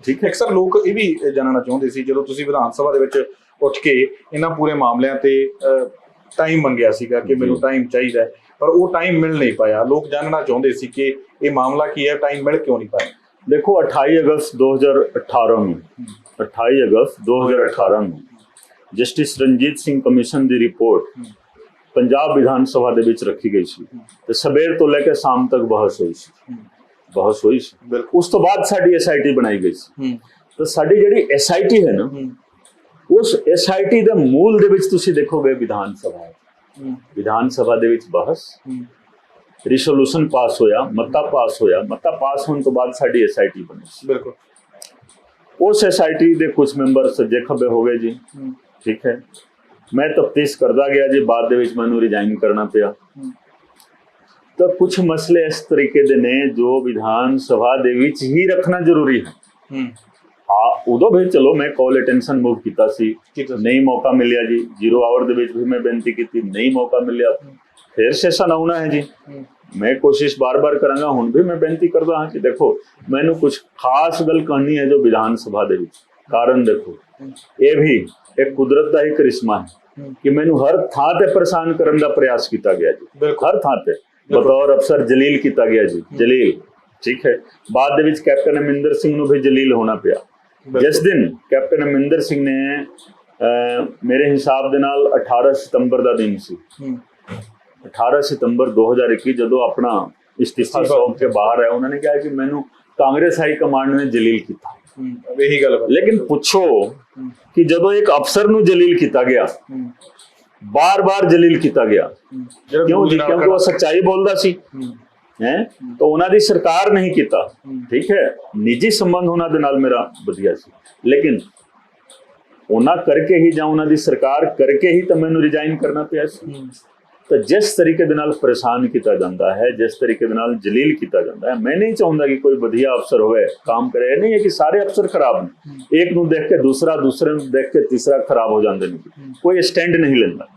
ठीक है। अक्सर लोग ये भी जानना चाहते सी जदों तुसीं विधान सभा दे विच उठ के इन्हां पूरे मामलिਆਂ ਤੇ टाइम मंगिया सीगा कि मैनूं टाइम चाहिए है, पर वो टाइम मिल नहीं पाया। लोग जानना चाहते सी कि ये मामला की है, टाइम मिल क्यों नहीं पाया। देखो 28 अगस्त 2018 में 28 अगस्त 2018 में जस्टिस रंजीत सिंह कमीशन की रिपोर्ट पंजाब विधान सभा दे विच रखी गई सी, ते सवेर तो लेकर शाम तक बहस हुई सी। उस तो बाद साडी SIT बनाई गई सी। तो साडी जिहड़ी SIT है ना, उस SIT दे मूल दे विच तुसीं देखोगे विधान सभा दे विच बहस, रिसोल्यूशन पास होया, मता पास होने तो बाद साडी SIT बनी। बिल्कुल उस SIT दे कुछ मेंबर सज्जे खब्बे हो गए जी, ठीक है। मैं तफ्तीश करदा गया जी, बाद दे विच मैनूं रिजाइन करना पिया। तो कुछ मसले इस तरीके दे ने जो विधान सभा दे विच ही रखना जरूरी है। उदों भी चलो मैं कॉल अटेंशन मूव कीता सी, नहीं मौका मिलिया जी। 0 आवर दे विच भी मैं बेनती की, नहीं मौका मिलिया, फिर सेशन आना है जी। मैं कोशिश बार बार करांगा, हुण भी मैं बेनती करदा हां कि देखो मैनू कुछ खास गल कहनी है जो विधान सभा दे विच। कारण देखो ये भी एक कुदरत दा ही करिश्मा है कि मैनू हर थां ते परेशान करन दा प्रयास किया गया जी, हर थां ते बतौर अफसर जलील किया गया जी, जलील, ठीक है। बाद ਦੇ ਵਿੱਚ ਕੈਪਟਨ ਅਮਰਿੰਦਰ ਸਿੰਘ ਨੂੰ ਵੀ ਜਲੀਲ ਹੋਣਾ ਪਿਆ। ਜਿਸ ਦਿਨ ਕੈਪਟਨ ਅਮਰਿੰਦਰ ਸਿੰਘ ਨੇ ਮੇਰੇ ਹਿਸਾਬ ਦੇ ਨਾਲ 18 ਸਤੰਬਰ ਦਾ ਦਿਨ ਸੀ, 18 ਸਤੰਬਰ 2021 ਜਦੋਂ ਆਪਣਾ ਇਸਤੀਫਾ ਸੌਂਪ ਕੇ ਬਾਹਰ ਆਇਆ, ਉਹਨਾਂ ਨੇ ਕਿਹਾ ਕਿ ਮੈਨੂੰ ਕਾਂਗਰਸ ਹਾਈ ਕਮਾਂਡ ਨੇ ਜਲੀਲ ਕੀਤਾ। ਇਹੀ ਗੱਲ ਹੈ। ਲੇਕਿਨ ਪੁੱਛੋ ਕਿ ਜਦੋਂ ਇੱਕ ਅਫਸਰ ਨੂੰ ਜਲੀਲ ਕੀਤਾ ਗਿਆ, ਬਾਰ-ਬਾਰ ਜਲੀਲ ਕੀਤਾ ਗਿਆ, ਕਿਉਂ ਜੀ? ਕਿਉਂਕਿ ਉਹ ਸੱਚਾਈ ਬੋਲਦਾ ਸੀ ਹੈ, ਤਾਂ ਉਹਨਾਂ ਦੀ ਸਰਕਾਰ ਨਹੀਂ ਕੀਤਾ। ਠੀਕ ਹੈ, ਨਿੱਜੀ ਸੰਬੰਧ ਉਹਨਾਂ ਦੇ ਨਾਲ ਮੇਰਾ ਵਧੀਆ ਸੀ, ਲੇਕਿਨ ਉਹਨਾਂ ਕਰਕੇ ਹੀ ਜਾਂ ਉਹਨਾਂ ਦੀ ਸਰਕਾਰ ਕਰਕੇ ਹੀ ਤਾਂ ਮੈਨੂੰ ਰਿਜ਼ਾਈਨ ਕਰਨਾ ਪਿਆ ਸੀ। ਤਾਂ ਜਿਸ ਤਰੀਕੇ ਦੇ ਨਾਲ ਪਰੇਸ਼ਾਨ ਕੀਤਾ ਜਾਂਦਾ ਹੈ, ਜਿਸ ਤਰੀਕੇ ਦੇ ਨਾਲ ਜਲੀਲ ਕੀਤਾ ਜਾਂਦਾ ਹੈ, ਮੈਂ ਨਹੀਂ ਚਾਹੁੰਦਾ ਕਿ ਕੋਈ ਵਧੀਆ ਅਫਸਰ ਹੋਵੇ ਕੰਮ ਕਰੇ। ਨਹੀਂ ਹੈ ਕਿ ਸਾਰੇ ਅਫਸਰ ਖਰਾਬ ਨੇ, ਇੱਕ ਨੂੰ ਦੇਖ ਕੇ ਦੂਸਰਾ, ਦੂਸਰੇ ਨੂੰ ਦੇਖ ਕੇ ਤੀਸਰਾ ਖਰਾਬ ਹੋ ਜਾਂਦੇ ਨੇ, ਕੋਈ ਸਟੈਂਡ ਨਹੀਂ ਲੈਂਦਾ।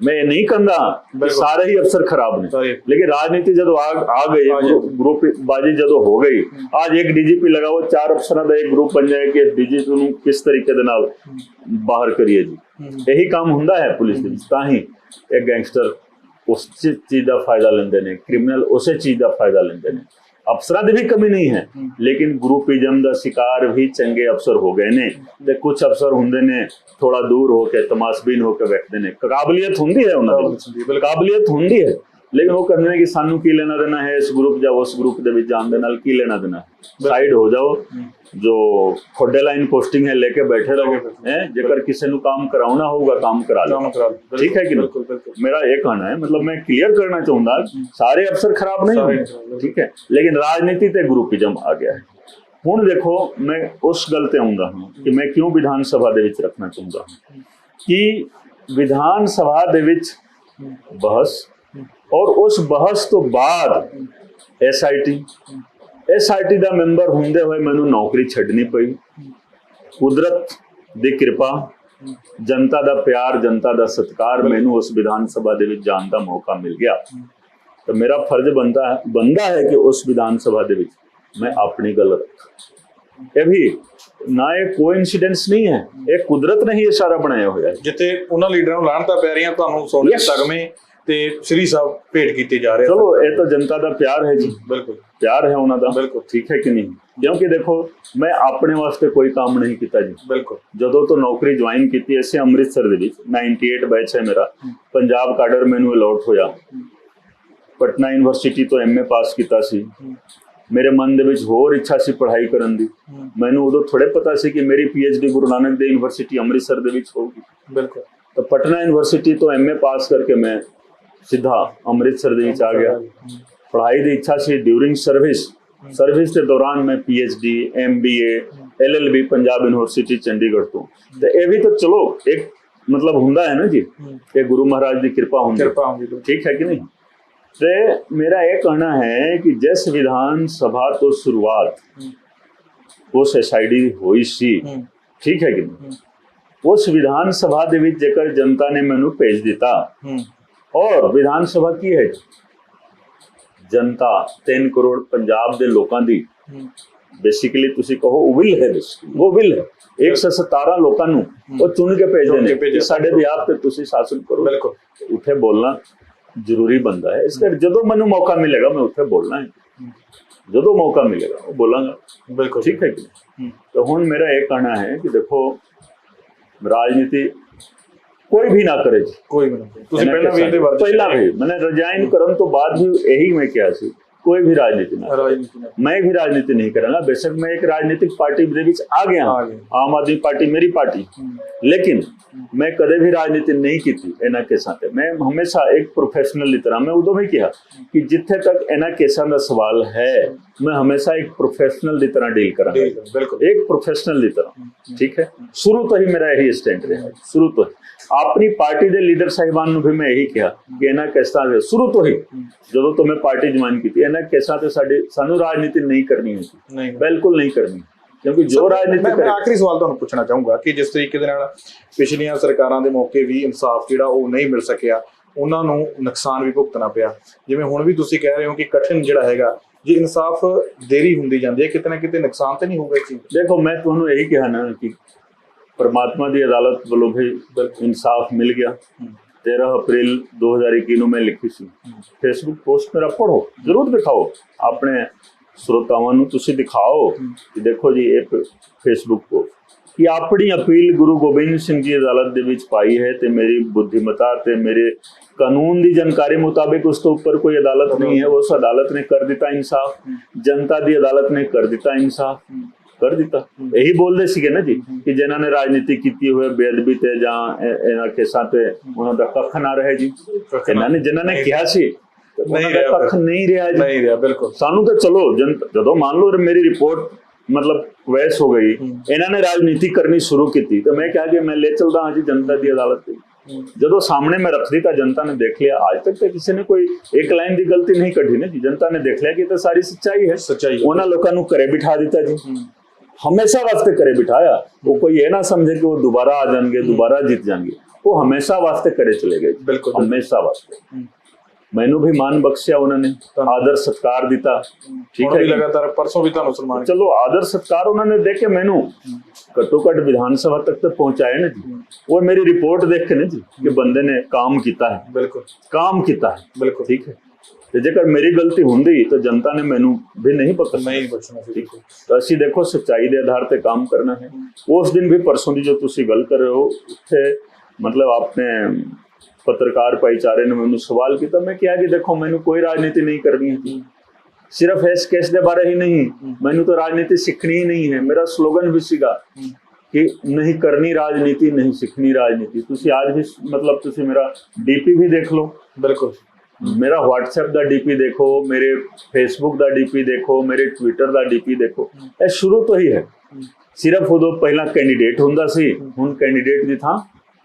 मैं नहीं कहता कि सारे ही अफसर खराब ने, लेकिन राजनीति जब आ गई, ग्रुप बाजी जब हो गई, आज एक डीजीपी लगा वो 4 अफसर का एक ग्रुप बन जाए कि डीजीपी ਨੂੰ किस तरीके ਦੇ ਨਾਲ बाहर करिए जी। यही काम ਹੁੰਦਾ है पुलिस ਦੇ ਵਿੱਚ। ਤਾਂ ਹੀ ਇਹ ਗੈਂਗਸਟਰ ਉਸ ਚੀਜ਼ ਦਾ ਫਾਇਦਾ ਲੈਂਦੇ ਨੇ, ਕ੍ਰਿਮੀਨਲ ਉਸੇ ਚੀਜ਼ ਦਾ ਫਾਇਦਾ ਲੈਂਦੇ ਨੇ। ਅਫਸਰਾਂ ਦੀ ਵੀ ਕਮੀ ਨਹੀਂ ਹੈ, ਲੇਕਿਨ ਗਰੁੱਪਿਜ਼ਮ ਦਾ ਸ਼ਿਕਾਰ ਵੀ ਚੰਗੇ ਅਫਸਰ ਹੋ ਗਏ ਨੇ। ਤੇ ਕੁਝ ਅਫਸਰ ਹੁੰਦੇ ਨੇ ਥੋੜਾ ਦੂਰ ਹੋ ਕੇ ਤਮਾਸ਼ਬੀਨ ਹੋ ਕੇ ਬੈਠਦੇ ਨੇ। ਕਾਬਲੀਅਤ ਹੁੰਦੀ ਹੈ ਉਹਨਾਂ ਦੀ, ਕਾਬਲੀਅਤ ਹੁੰਦੀ ਹੈ, ਲੇਕਿਨ ਉਹ ਕਹਿੰਦੇ ਨੇ ਕਿ ਸਾਨੂੰ ਕੀ ਲੈਣਾ ਦੇਣਾ ਹੈ ਇਸ ਗਰੁੱਪ ਜਾਂ ਉਸ ਗਰੁੱਪ ਦੇ ਵਿੱਚ ਜਾਣ ਦੇ ਨਾਲ, ਕੀ ਲੈਣਾ ਦੇਣਾ, ਸਾਈਡ ਹੋ ਜਾਓ। जो खोडे लाइन पोस्टिंग है लेके बैठे रहो, जेकर किसी को काम कराना होगा काम करा लो, ठीक है कि नहीं? मेरा ये कहना है, मतलब मैं क्लियर करना चाहूंगा, सारे अफसर खराब नहीं होंगे, ठीक है, लेकिन राजनीति ते ग्रुपिज्म आ गया है। हुण देखो, मैं उस गल ते आउंदा हूं कि मैं क्यों विधान सभा दे विच रखना चाहूंगा कि विधान सभा दे विच बहस और उस बहस तो बाद SIT ਦਾ ਮੈਂਬਰ ਹੁੰਦੇ ਹੋਏ ਮੈਨੂੰ ਨੌਕਰੀ ਛੱਡਣੀ ਪਈ। ਕੁਦਰਤ ਦੀ ਕਿਰਪਾ, ਜਨਤਾ ਦਾ ਪਿਆਰ, ਜਨਤਾ ਦਾ ਸਤਿਕਾਰ, ਮੈਨੂੰ ਉਸ ਵਿਧਾਨ ਸਭਾ ਦੇ ਵਿੱਚ ਜਾਣ ਦਾ ਮੌਕਾ ਮਿਲ ਗਿਆ। ਤਾਂ ਮੇਰਾ ਫਰਜ਼ ਬਣਦਾ ਹੈ ਕਿ ਉਸ ਵਿਧਾਨ ਸਭਾ ਦੇ ਵਿੱਚ ਮੈਂ ਆਪਣੀ ਗੱਲ ਰੱਖਾਂ। ਇਹ ਵੀ ਨਾ ਇਹ ਕੋਇਨਸੀਡੈਂਸ ਨਹੀਂ ਹੈ, ਇਹ ਕੁਦਰਤ ਨੇ ਹੀ ਇਹ ਸਾਰਾ ਬਣਾਇਆ ਹੋਇਆ ਹੈ। ਜਿੱਥੇ ਉਹਨਾਂ ਲੀਡਰਾਂ ਨੂੰ ਲਾਹਨਤਾਂ ਪੈ ਰਹੀਆਂ, ਤੁਹਾਨੂੰ ਸੋਨੇ ਦੇ ਤਗਮੇ ਤੇ ਸ਼੍ਰੀ ਸਾਹਿਬ ਭੇਟ ਕੀਤੇ ਜਾ ਰਹੇ। ਚਲੋ ਇਹ ਤਾਂ ਜਨਤਾ ਦਾ ਪਿਆਰ ਹੈ ਜੀ, ਬਿਲਕੁਲ ਪਿਆਰ ਹੈ ਉਹਨਾਂ ਦਾ, ਬਿਲਕੁਲ ਠੀਕ ਹੈ ਕਿ ਨਹੀਂ? ਕਿਉਂਕਿ ਦੇਖੋ, ਮੈਂ ਆਪਣੇ ਵਾਸਤੇ ਕੋਈ ਕੰਮ ਨਹੀਂ ਕੀਤਾ ਜੀ। ਬਿਲਕੁਲ ਜਦੋਂ ਤੋਂ ਨੌਕਰੀ ਜੁਆਇਨ ਕੀਤੀ ਇਸੇ ਅੰਮ੍ਰਿਤਸਰ ਦੇ ਵਿੱਚ, 98 ਬੈਚ ਹੈ ਮੇਰਾ, ਪੰਜਾਬ ਕਾਡਰ ਮੈਨੂੰ ਅਲਾਟ ਹੋਇਆ। ਪਟਨਾ ਯੂਨੀਵਰਸਿਟੀ ਤੋਂ MA ਪਾਸ ਕੀਤਾ ਸੀ। ਮੇਰੇ ਮਨ ਦੇ ਵਿੱਚ ਹੋਰ ਇੱਛਾ ਸੀ ਪੜ੍ਹਾਈ ਕਰਨ ਦੀ। ਮੈਨੂੰ ਉਦੋਂ ਥੋੜੇ ਪਤਾ ਸੀ ਕਿ ਮੇਰੀ PhD ਗੁਰੂ ਨਾਨਕ ਦੇਵ ਯੂਨੀਵਰਸਿਟੀ ਅੰਮ੍ਰਿਤਸਰ ਦੇ ਵਿੱਚ ਹੋਊਗੀ। ਬਿਲਕੁਲ। ਤਾਂ ਪਟਨਾ ਯੂਨੀਵਰਸਿਟੀ ਤੋਂ MA ਪਾਸ ਕਰਕੇ ਮੈਂ ਸਿੱਧਾ ਅੰਮ੍ਰਿਤਸਰ ਦੇ ਵਿੱਚ ਆ ਗਿਆ। ਪੜ੍ਹਾਈ ਦੀ ਇੱਛਾ ਸੀ। ਡਿਊਰਿੰਗ ਸਰਵਿਸ ਦੇ ਦੌਰਾਨ ਮੈਂ PhD MBA LLB Punjab university Chandigarh ਤੋਂ। ਤੇ ਇਹ ਵੀ ਤਾਂ ਚਲੋ ਇੱਕ ਮਤਲਬ ਹੁੰਦਾ ਹੈ ਨਾ ਜੀ, ਇਹ ਗੁਰੂ ਮਹਾਰਾਜ ਦੀ ਕਿਰਪਾ ਹੁੰਦੀ, ਠੀਕ ਹੈ ਕਿ ਨਹੀਂ? ਤੇ ਮੇਰਾ ਇਹ ਕਹਿਣਾ ਹੈ ਕਿ ਜਿਸ ਵਿਧਾਨ ਸਭਾ ਤੋਂ ਸ਼ੁਰੂਆਤ ਉਸ SID ਹੋਈ ਸੀ, ਠੀਕ ਹੈ ਕਿ ਨਹੀਂ, ਉਸ ਵਿਧਾਨ ਸਭਾ ਦੇ ਵਿੱਚ ਜੇਕਰ ਜਨਤਾ ਨੇ ਮੈਨੂੰ ਭੇਜ ਦਿੱਤਾ, ਔਰ ਵਿਧਾਨ ਸਭਾ ਕੀ ਹੈ? ਜਨਤਾ 3 ਕਰੋੜ ਪੰਜਾਬ ਦੇ ਲੋਕਾਂ ਦੀ ਬੇਸਿਕਲੀ ਤੁਸੀਂ ਕਹੋ ਉਹ ਵਿਲ ਹੈ, ਉਹ ਵਿਲ ਹੈ। 117 ਲੋਕਾਂ ਨੂੰ ਉਹ ਚੁਣ ਕੇ ਭੇਜਦੇ ਨੇ ਕਿ ਸਾਡੇ ਬਿਹਾਰ ਤੇ ਤੁਸੀਂ ਸ਼ਾਸਨ ਕਰੋ। ਬਿਲਕੁਲ, ਉੱਥੇ ਬੋਲਣਾ ਜ਼ਰੂਰੀ ਬਣਦਾ ਹੈ। ਇਸ ਕਰਕੇ ਜਦੋਂ ਮੈਨੂੰ ਮੌਕਾ ਮਿਲੇਗਾ ਮੈਂ ਉੱਥੇ ਬੋਲਣਾ ਹੈ, ਜਦੋਂ ਮੌਕਾ ਮਿਲੇਗਾ ਉਹ ਬੋਲਾਂਗਾ। ਬਿਲਕੁਲ ਠੀਕ ਹੈ ਕਿ? ਤਾਂ ਹੁਣ ਮੇਰਾ ਇਹ ਕਹਿਣਾ ਹੈ ਕਿ ਦੇਖੋ, ਰਾਜਨੀਤੀ ਕੋਈ ਵੀ ਨਾ ਕਰੇ ਜੀ, ਕੋਈ ਵੀ ਨਾ। ਤੁਸੀਂ ਪਹਿਲਾਂ ਵੀ ਮੈंने रिजाइन ਕਰਨ ਤੋਂ ਬਾਅਦ ਵੀ ਇਹੀ ਮੈਂ ਕਿਹਾ ਸੀ, कोई भी राजनीति ना, मैं भी राजनीति नहीं करूंगा। बेशक मैं एक राजनीतिक पार्टी ਦੇ ਵਿੱਚ ਆ ਗਿਆ, ਆਮ ਆਦਮੀ ਪਾਰਟੀ ਮੇਰੀ ਪਾर्टी, लेकिन मैं कदे भी राजनीति नहीं ਕੀਤੀ ਇਹਨਾਂ ਕੇਸਾਂ ਤੇ। मैं हमेशा एक प्रोफेशनल ਦੀ ਤਰ੍ਹਾਂ, मैं ਉਦੋਂ ਵੀ ਕਿਹਾ ਕਿ ਜਿੱਥੇ ਤੱਕ ਇਹਨਾਂ ਕੇਸਾਂ ਦਾ ਸਵਾਲ ਹੈ, मैं हमेशा एक प्रोफेशनल ਦੀ ਤਰ੍ਹਾਂ ਡੀਲ ਕਰਾਂਗਾ, एक प्रोफेशनल ਦੀ ਤਰ੍ਹਾਂ, ठीक है? शुरू ਤੋਂ ਹੀ ਮੇਰਾ ਇਹੀ ਸਟੈਂਡ ਰਿਹਾ, शुरू ਤੋਂ ਆਪਣੀ ਪਾਰਟੀ ਦੇ ਲੀਡਰ ਸਾਹਿਬਾਨ ਨੂੰ ਵੀ ਮੈਂ ਇਹੀ ਕਿਹਾ ਕਿ ਇਹਨਾਂ ਕੇਸਾਂ ਦੇ ਸ਼ੁਰੂ ਤੋਂ ਹੀ, ਜਦੋਂ ਤੋਂ ਮੈਂ ਪਾਰਟੀ ਜੁਆਇਨ ਕੀਤੀ, ਇਹਨਾਂ ਕੇਸਾਂ ਤੇ ਸਾਨੂੰ ਰਾਜਨੀਤੀ ਨਹੀਂ ਕਰਨੀ ਹੈ, ਬਿਲਕੁਲ ਨਹੀਂ ਕਰਨੀ। ਕਿਉਂਕਿ ਜੋ ਰਾਜਨੀਤੀ ਮੈਂ ਆਖਰੀ ਸਵਾਲ ਤੁਹਾਨੂੰ ਪੁੱਛਣਾ ਚਾਹੂੰਗਾ ਕਿ ਜਿਸ ਤਰੀਕੇ ਦੇ ਨਾਲ ਪਿਛਲੀਆਂ ਸਰਕਾਰਾਂ ਦੇ ਮੌਕੇ ਵੀ ਇਨਸਾਫ ਜਿਹੜਾ ਉਹ ਨਹੀਂ ਮਿਲ ਸਕਿਆ, ਉਹਨਾਂ ਨੂੰ ਨੁਕਸਾਨ ਵੀ ਭੁਗਤਣਾ ਪਿਆ, ਜਿਵੇਂ ਹੁਣ ਵੀ ਤੁਸੀਂ ਕਹਿ ਰਹੇ ਹੋ ਕਿ ਕਠਿਨ ਜਿਹੜਾ ਹੈਗਾ, ਜੇ ਇਨਸਾਫ ਦੇਰੀ ਹੁੰਦੀ ਜਾਂਦੀ ਹੈ, ਕਿਤੇ ਨਾ ਕਿਤੇ ਨੁਕਸਾਨ ਤੇ ਨਹੀਂ ਹੋਊਗਾ ਇਸ ਚੀਜ਼? ਦੇਖੋ, ਮੈਂ ਤੁਹਾਨੂੰ ਇਹੀ ਕਿਹਾ ਨਾ ਕਿ परमात्मा की अदालत वालों भी इंसाफ मिल गया। 13 अप्रैल 2021 में लिखी सी फेसबुक पोस्ट मेरा पढ़ो, जरूर दिखाओ अपने ਸਰੋਤਾਵਾਂ ਨੂੰ ਤੁਸੀਂ ਦਿਖਾਓ ਕਿ ਦੇਖੋ ਜੀ ਇਹ ਫੇਸਬੁੱਕ ਪੋਸਟ ਕਿ ਆਪਣੀ ਅਪੀਲ ਗੁਰੂ ਗੋਬਿੰਦ ਸਿੰਘ ਜੀ ਅਦਾਲਤ ਦੇ ਵਿੱਚ ਪਾਈ ਹੈ ਤੇ ਮੇਰੀ ਬੁੱਧੀਮਤਾ ਤੇ ਮੇਰੇ ਕਾਨੂੰਨ ਦੀ ਜਾਣਕਾਰੀ ਮੁਤਾबिक ਉਸ ਤੋਂ ਉੱਪਰ ਕੋਈ ਅਦਾਲਤ ਨਹੀਂ ਹੈ। ਉਸ ਅਦਾਲਤ ਨੇ ਕਰ ਦਿੱਤਾ ਇਨਸਾਫ, ਜਨਤਾ ਦੀ ਅਦਾਲਤ ਨੇ ਕਰ ਦਿੱਤਾ ਇਨਸਾਫ, ਕਰ ਦਿੱਤਾ। ਇਹੀ ਬੋਲਦੇ ਸੀਗੇ ਨਾ ਜੀ ਕਿ ਜਿਨ੍ਹਾਂ ਨੇ ਰਾਜਨੀਤੀ ਕੀਤੀ ਹੋਏ ਬੇਅਦਬੀ ਤੇ ਜਾਂ ਇਹਨਾਂ ਕੇਸਾਂ ਤੇ ਉਹਨਾਂ ਦਾ ਕੱਖ ਨਾ ਰਹੇ ਜੀ। ਇਹਨਾਂ ਨੇ ਜਿਨ੍ਹਾਂ ਨੇ ਕਿਹਾ ਸੀ ਉਹਨਾਂ ਦਾ ਕੱਖ ਨਹੀਂ ਰਿਹਾ ਜੀ, ਨਹੀਂ ਰਿਹਾ। ਬਿਲਕੁਲ ਸਾਨੂੰ ਤਾਂ ਚਲੋ ਜਦੋਂ ਮੰਨ ਲਓ ਮੇਰੀ ਰਿਪੋਰਟ मतलब वैस हो गई, इन्होंने राजनीति करनी शुरू की थी तो मैं क्या कि मैं ले चलता हाँ जी जनता की अदालत जो सामने मैं रख दी था, जनता ने देख लिया। आज तक तो किसी ने कोई एक लाइन की गलती नहीं कढ़ी ना जी, जनता ने देख लिया कि तो सारी सच्चाई है। सच्चाई उन्होंने लोगों को करे बिठा दिता जी, हमेशा वास्ते करे बिठाया। वो कोई ये ना समझे कि वो दोबारा आ जाएंगे, दोबारा जीत जाएंगे, वो हमेशा वास्ते करे चले गए। बिल्कुल हमेशा वास्ते मैनू भी मान बख्शिया उन्होंने, आदर सत्कार दिता। ठीक है, लगातार परसों भी तुहानू सन्मान, चलो आदर सत्कार उन्होंने देख के मैनू घट्टो घट विधानसभा तक तो पहुंचाए ना जी। और मेरी रिपोर्ट देख के ना जी कि बंदे ने काम किया है, बिल्कुल काम किया है, बिल्कुल ठीक है। तो जेकर मेरी गलती होंदी तो जनता ने मैनू भी नहीं बख्शना, नहीं बख्शना। ठीक है, तो असी देखो सच्चाई के आधार पर काम करना है। उस दिन भी परसों की जो तुसी गल कर रहे हो उत्थे मतलब आपने पत्रकार भाईचारे ने मैंने सवाल किया, मैं क्या कि देखो मैंने कोई राजनीति नहीं करनी है, सिर्फ इस केस के बारे ही नहीं, मैंने तो राजनीति सीखनी ही नहीं है। मेरा स्लोगन भी सीगा कि नहीं करनी राजनीति, नहीं सीखनी राजनीति। तुसी आज भी मतलब तुसी मेरा डीपी भी देख लो, बिल्कुल मेरा व्हाट्सएप का डीपी देखो, मेरे फेसबुक का डीपी देखो, मेरे ट्विटर का डीपी देखो, ये शुरू तो ही है। सिर्फ उदों पहला कैंडीडेट हुंदा सी, हुण कैंडीडेट दी था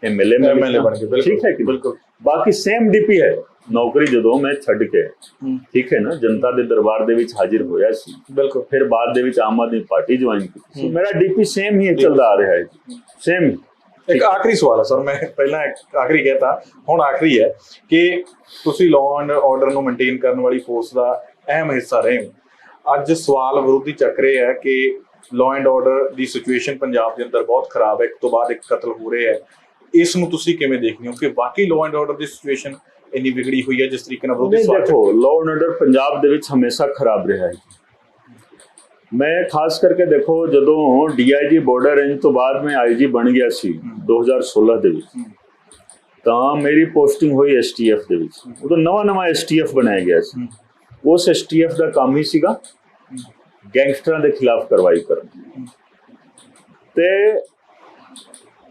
एमएलए बन गए, ठीक है कि बिल्कुल। बाकी सेम डीपी है। नौकरी जो मैं छड़ के ठीक है ना जनता के दरबार दे विच हाजिर होया सी, बिल्कुल फिर बाद दे विच आम आदमी पार्टी ज्वाइन की, मेरा डीपी सेम ही चलता आ रहा है, सेम। एक आखिरी सवाल है सर, मैं पहला आखिरी कहता हुण आखिरी है कि तुसी लॉ एंड ऑर्डर नूं मेनटेन करने वाली फोर्स का अहम हिस्सा रहे हो। अज सवाल विरोधी चक रहे हैं कि लॉ एंड ऑर्डर की सिचुएशन पंजाब के अंदर बहुत खराब है, एक तो बाद एक कतल हो रहे हैं, इस नूं तुसी किवें देखदे हो कि वाकई लॉ एंड ऑर्डर की सिचुएशन इन्नी बिगड़ी हुई है जिस तरीके नाल विरोधी सवाल? देखो लॉ एंड ऑर्डर पंजाब दे विच हमेशा खराब रहा है। मैं खास करके देखो जदों डीआईजी बॉर्डर रेंज तो बाद में आईजी बन गया सी 2016 दे विच, तां मेरी पोस्टिंग हुई एसटीएफ दे विच। उदों नवा एसटीएफ बनाया गया सी। उस एसटीएफ का काम ही सीगा गैंगस्टरां दे खिलाफ कार्रवाई करना। ते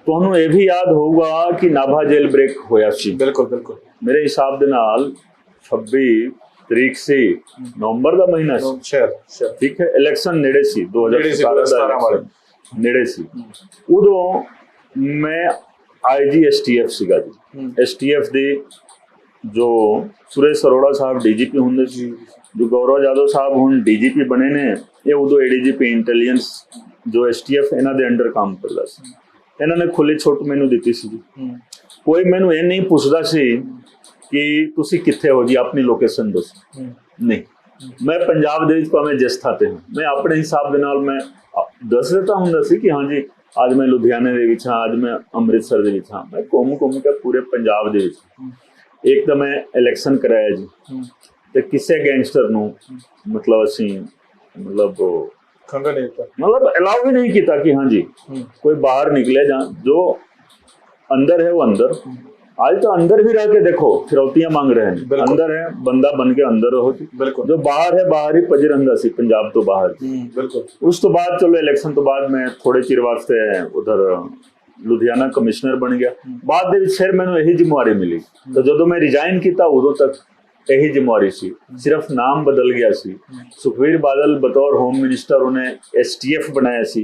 तुहानू ये भी याद होगा कि नाभा जेल ब्रेक होया सी, बिल्कुल बिल्कुल मेरे हिसाब दे नाल 26 तरीक से नवंबर का महीना सी, ठीक है, इलेक्शन नेड़े सी 2017 वाले नेड़े सी। उदों मैं आईजी एसटीएफ सीगा जी। एसटीएफ दे जो सुरेश अरोड़ा साहब डीजीपी हुंदे सी, जो गौरव यादव साहब हुण डीजीपी बने ने, ये उदों एडीजीपी इंटेलिजेंस जो एसटीएफ इन्हां दे अंडर काम करदा सी। इन्होंने खुली छुट मैनू दी सी जी। कोई मैनू ये नहीं पूछता सी कि तुसी कित्थे हो जी, अपनी लोकेशन दसो, नहीं। मैं पंजाब दे विच भावें जिस थां ते हूं, मैं अपने हिसाब दे नाल मैं दस देता हुंदा सी कि हाँ जी आज मैं लुधियाने दे विच हां, आज मैं अमृतसर दे विच हां। मैं घूम के पूरे पंजाब दे विच एक तो मैं इलैक्शन कराया जी, ते किसी गैंगस्टर नूं मतलब असीं मतलब मतलब अलाउ ही नहीं किया कि हाँ जी कोई बाहर निकले, जो अंदर है वो अंदर। आज तो अंदर भी रह के देखो फिरौतियां मांग रहे हैं, अंदर है बंदा बन के अंदर रहो, बिल्कुल। जो बाहर है बाहर ही पज रहा सी पंजाब तो बाहर, बिल्कुल। उस तो बाद चलो इलेक्शन तो बाद मैं थोड़े चिर वास्ते उधर लुधियाना कमिश्नर बन गया। बाद दे विच फिर मैनूं यही जिम्मेवारी मिली, तो जो मैं रिजाइन किया उदों तक यही जिम्मेवारी सी, सिर्फ नाम बदल गया सी। सुखबीर बादल बतौर होम मिनिस्टर उन्हें एसटीएफ बनाया सी,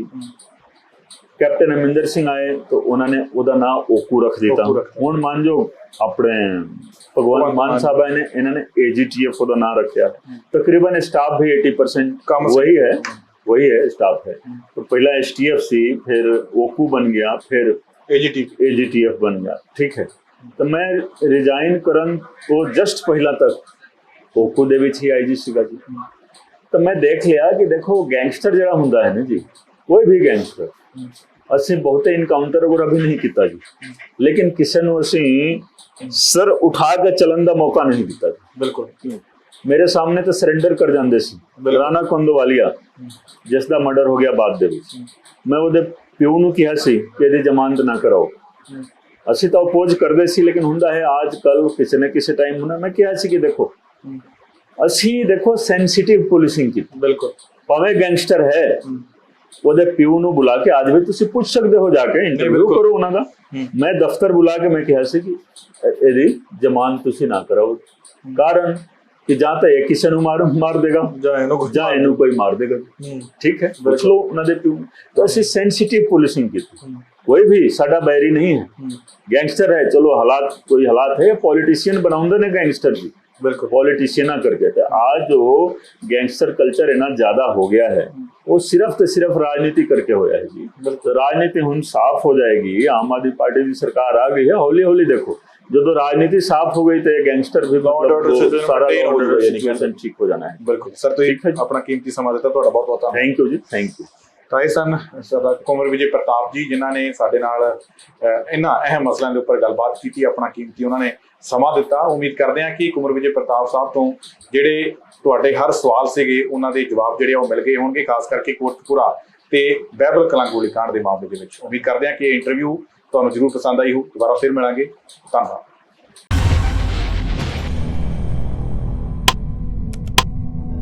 कैप्टन अमरिंदर सिंह आए तो उन्होंने उहदा नाम ओकू रख दिता। हुण मान जो अपने भगवंत मान साहब ने इन्होंने एजीटीएफ उहदा नाम रखा। तकरीबन स्टाफ भी 80% वही है स्टाफ है। तो पहला एसटीएफ सी, फिर ओकू बन गया, फिर एजीटीएफ बन गया, ठीक है। तो मैं रिजाइन करन तो जस्ट पहला तक ओकू दे विच ही आईजी सीगा जी। तो मैं देख लिया कि देखो गैंगस्टर जिहड़ा हुंदा है ना जी, कोई भी गैंगस्टर असीं बहुते इनकाउंटर वगैरह भी नहीं किया जी, लेकिन किसी नूं असीं सर उठा के चलन का मौका नहीं दिता जी, बिल्कुल। ਮੇਰੇ ਸਾਹਮਣੇ ਤਾਂ ਸਰੈਂਡਰ ਕਰ ਜਾਂਦੇ ਸੀ। ਰਾਣਾ ਕੰਦੋਵਾਲੀਆ ਜਿਸ ਦਾ ਮਰਡਰ ਹੋ ਗਿਆ ਬਾਅਦ ਦੇ ਵਿੱਚ, ਮੈਂ ਉਹਦੇ ਪਿਓ ਨੂੰ ਕਿਹਾ ਸੀ ਕਿ ਇਹਦੀ ਜ਼ਮਾਨਤ ਨਾ ਕਰਾਓ। ਅਸੀਂ ਤਾਂ ਅਪੋਜ਼ ਕਰਦੇ ਸੀ, ਲੇਕਿਨ ਹੁੰਦਾ ਹੈ ਅੱਜ ਕੱਲ ਕਿਸੇ ਨਾ ਕਿਸੇ ਟਾਈਮ ਹੁੰਦਾ। ਮੈਂ ਕਿਹਾ ਸੀ ਕਿ ਦੇਖੋ ਅਸੀਂ ਦੇਖੋ ਸੈਂਸਿਟਿਵ ਪੁਲਿਸਿੰਗ ਕੀਤੀ। ਬਿਲਕੁਲ, ਭਾਵੇਂ ਗੈਂਗਸਟਰ ਹੈ, ਉਹਦੇ ਪਿਓ ਨੂੰ ਬੁਲਾ ਕੇ ਅੱਜ ਵੀ ਤੁਸੀਂ ਪੁੱਛ ਸਕਦੇ ਹੋ, ਜਾ ਕੇ ਇੰਟਰਵਿਊ ਕਰੋ ਉਹਨਾਂ ਦਾ। ਮੈਂ ਦਫ਼ਤਰ ਬੁਲਾ ਕੇ ਮੈਂ ਕਿਹਾ ਸੀ ਕਿ ਇਹਦੀ ਜ਼ਮਾਨਤ ਤੁਸੀਂ ਨਾ ਕਰਾਓ, ਕਾਰਨ ਕਿ ਜਾਂ ਤਾਂ ਇਹ ਕਿਸੇ ਨੂੰ ਮਾਰ ਦੇਗਾ ਜਾਂ ਇਹਨੂੰ ਕੋਈ ਮਾਰ ਦੇਗਾ। ਠੀਕ ਹੈ, ਪੁੱਛ ਲਓ ਉਹਨਾਂ ਦੇ ਪਿਓ। ਤਾਂ ਅਸੀਂ ਸੈਂਸਿਟਿਵ ਪੁਲਿਸਿੰਗ ਕੀਤੀ। ਕੋਈ ਵੀ ਸਾਡਾ ਬੈਰੀ ਨਹੀਂ ਹੈ, ਗੈਂਗਸਟਰ ਹੈ, ਚਲੋ ਹਾਲਾਤ ਕੋਈ ਹਾਲਾਤ ਹੈ, ਪੋਲੀਟੀशियन ਬਣਾਉਂਦੇ ਨੇ ਗੈਂਗਸਟਰ ਵੀ, ਬਿਲਕੁਲ ਪੋਲੀਟੀशियन करके। तो आज जो गैंगस्टर कल्चर है ना ज्यादा हो गया है, वो सिर्फ तो सिर्फ राजनीति करके होया है जी। तो राजनीति हुन साफ हो जाएगी, आम आदमी पार्टी की सरकार आ गई है, हौली हौली देखो जो राजनीति साफ हो गई तो गैंगस्टर भी सारा ठीक हो जाना है। बिल्कुल सर, तो अपना कीमती समा दिता, बहुत बहुत thank you ji, thank you. ਤਾਂ ਇਹ ਸਨ ਸਰਦਾਰ ਕੁੰਵਰ ਵਿਜੇ ਪ੍ਰਤਾਪ ਜੀ, ਜਿਨ੍ਹਾਂ ਨੇ ਸਾਡੇ ਨਾਲ ਇਹਨਾਂ ਅਹਿਮ ਮਸਲਿਆਂ ਦੇ ਉੱਪਰ ਗੱਲਬਾਤ ਕੀਤੀ। ਆਪਣਾ ਕੀਮਤੀ ਉਹਨਾਂ ਨੇ ਸਮਾਂ ਦਿੱਤਾ। ਉਮੀਦ ਕਰਦੇ ਹਾਂ ਕਿ ਕੁੰਵਰ ਵਿਜੇ ਪ੍ਰਤਾਪ ਸਾਹਿਬ ਤੋਂ ਜਿਹੜੇ ਤੁਹਾਡੇ ਹਰ ਸਵਾਲ ਸੀਗੇ ਉਹਨਾਂ ਦੇ ਜਵਾਬ ਜਿਹੜੇ ਉਹ ਮਿਲ ਗਏ ਹੋਣਗੇ, ਖਾਸ ਕਰਕੇ ਕੋਟਕਪੂਰਾ ਤੇ ਬਹਿਬਲ ਕਲਾਂ ਗੋਲੀकांड ਦੇ ਮਾਮਲੇ ਦੇ ਵਿੱਚ। ਉਮੀਦ ਕਰਦੇ ਹਾਂ ਕਿ ਇਹ ਇੰਟਰਵਿਊ ਤੁਹਾਨੂੰ ਜ਼ਰੂਰ ਪਸੰਦ ਆਈ ਹੋ। ਦੁਬਾਰਾ ਫਿਰ ਮਿਲਾਂਗੇ। ਧੰਨਵਾਦ।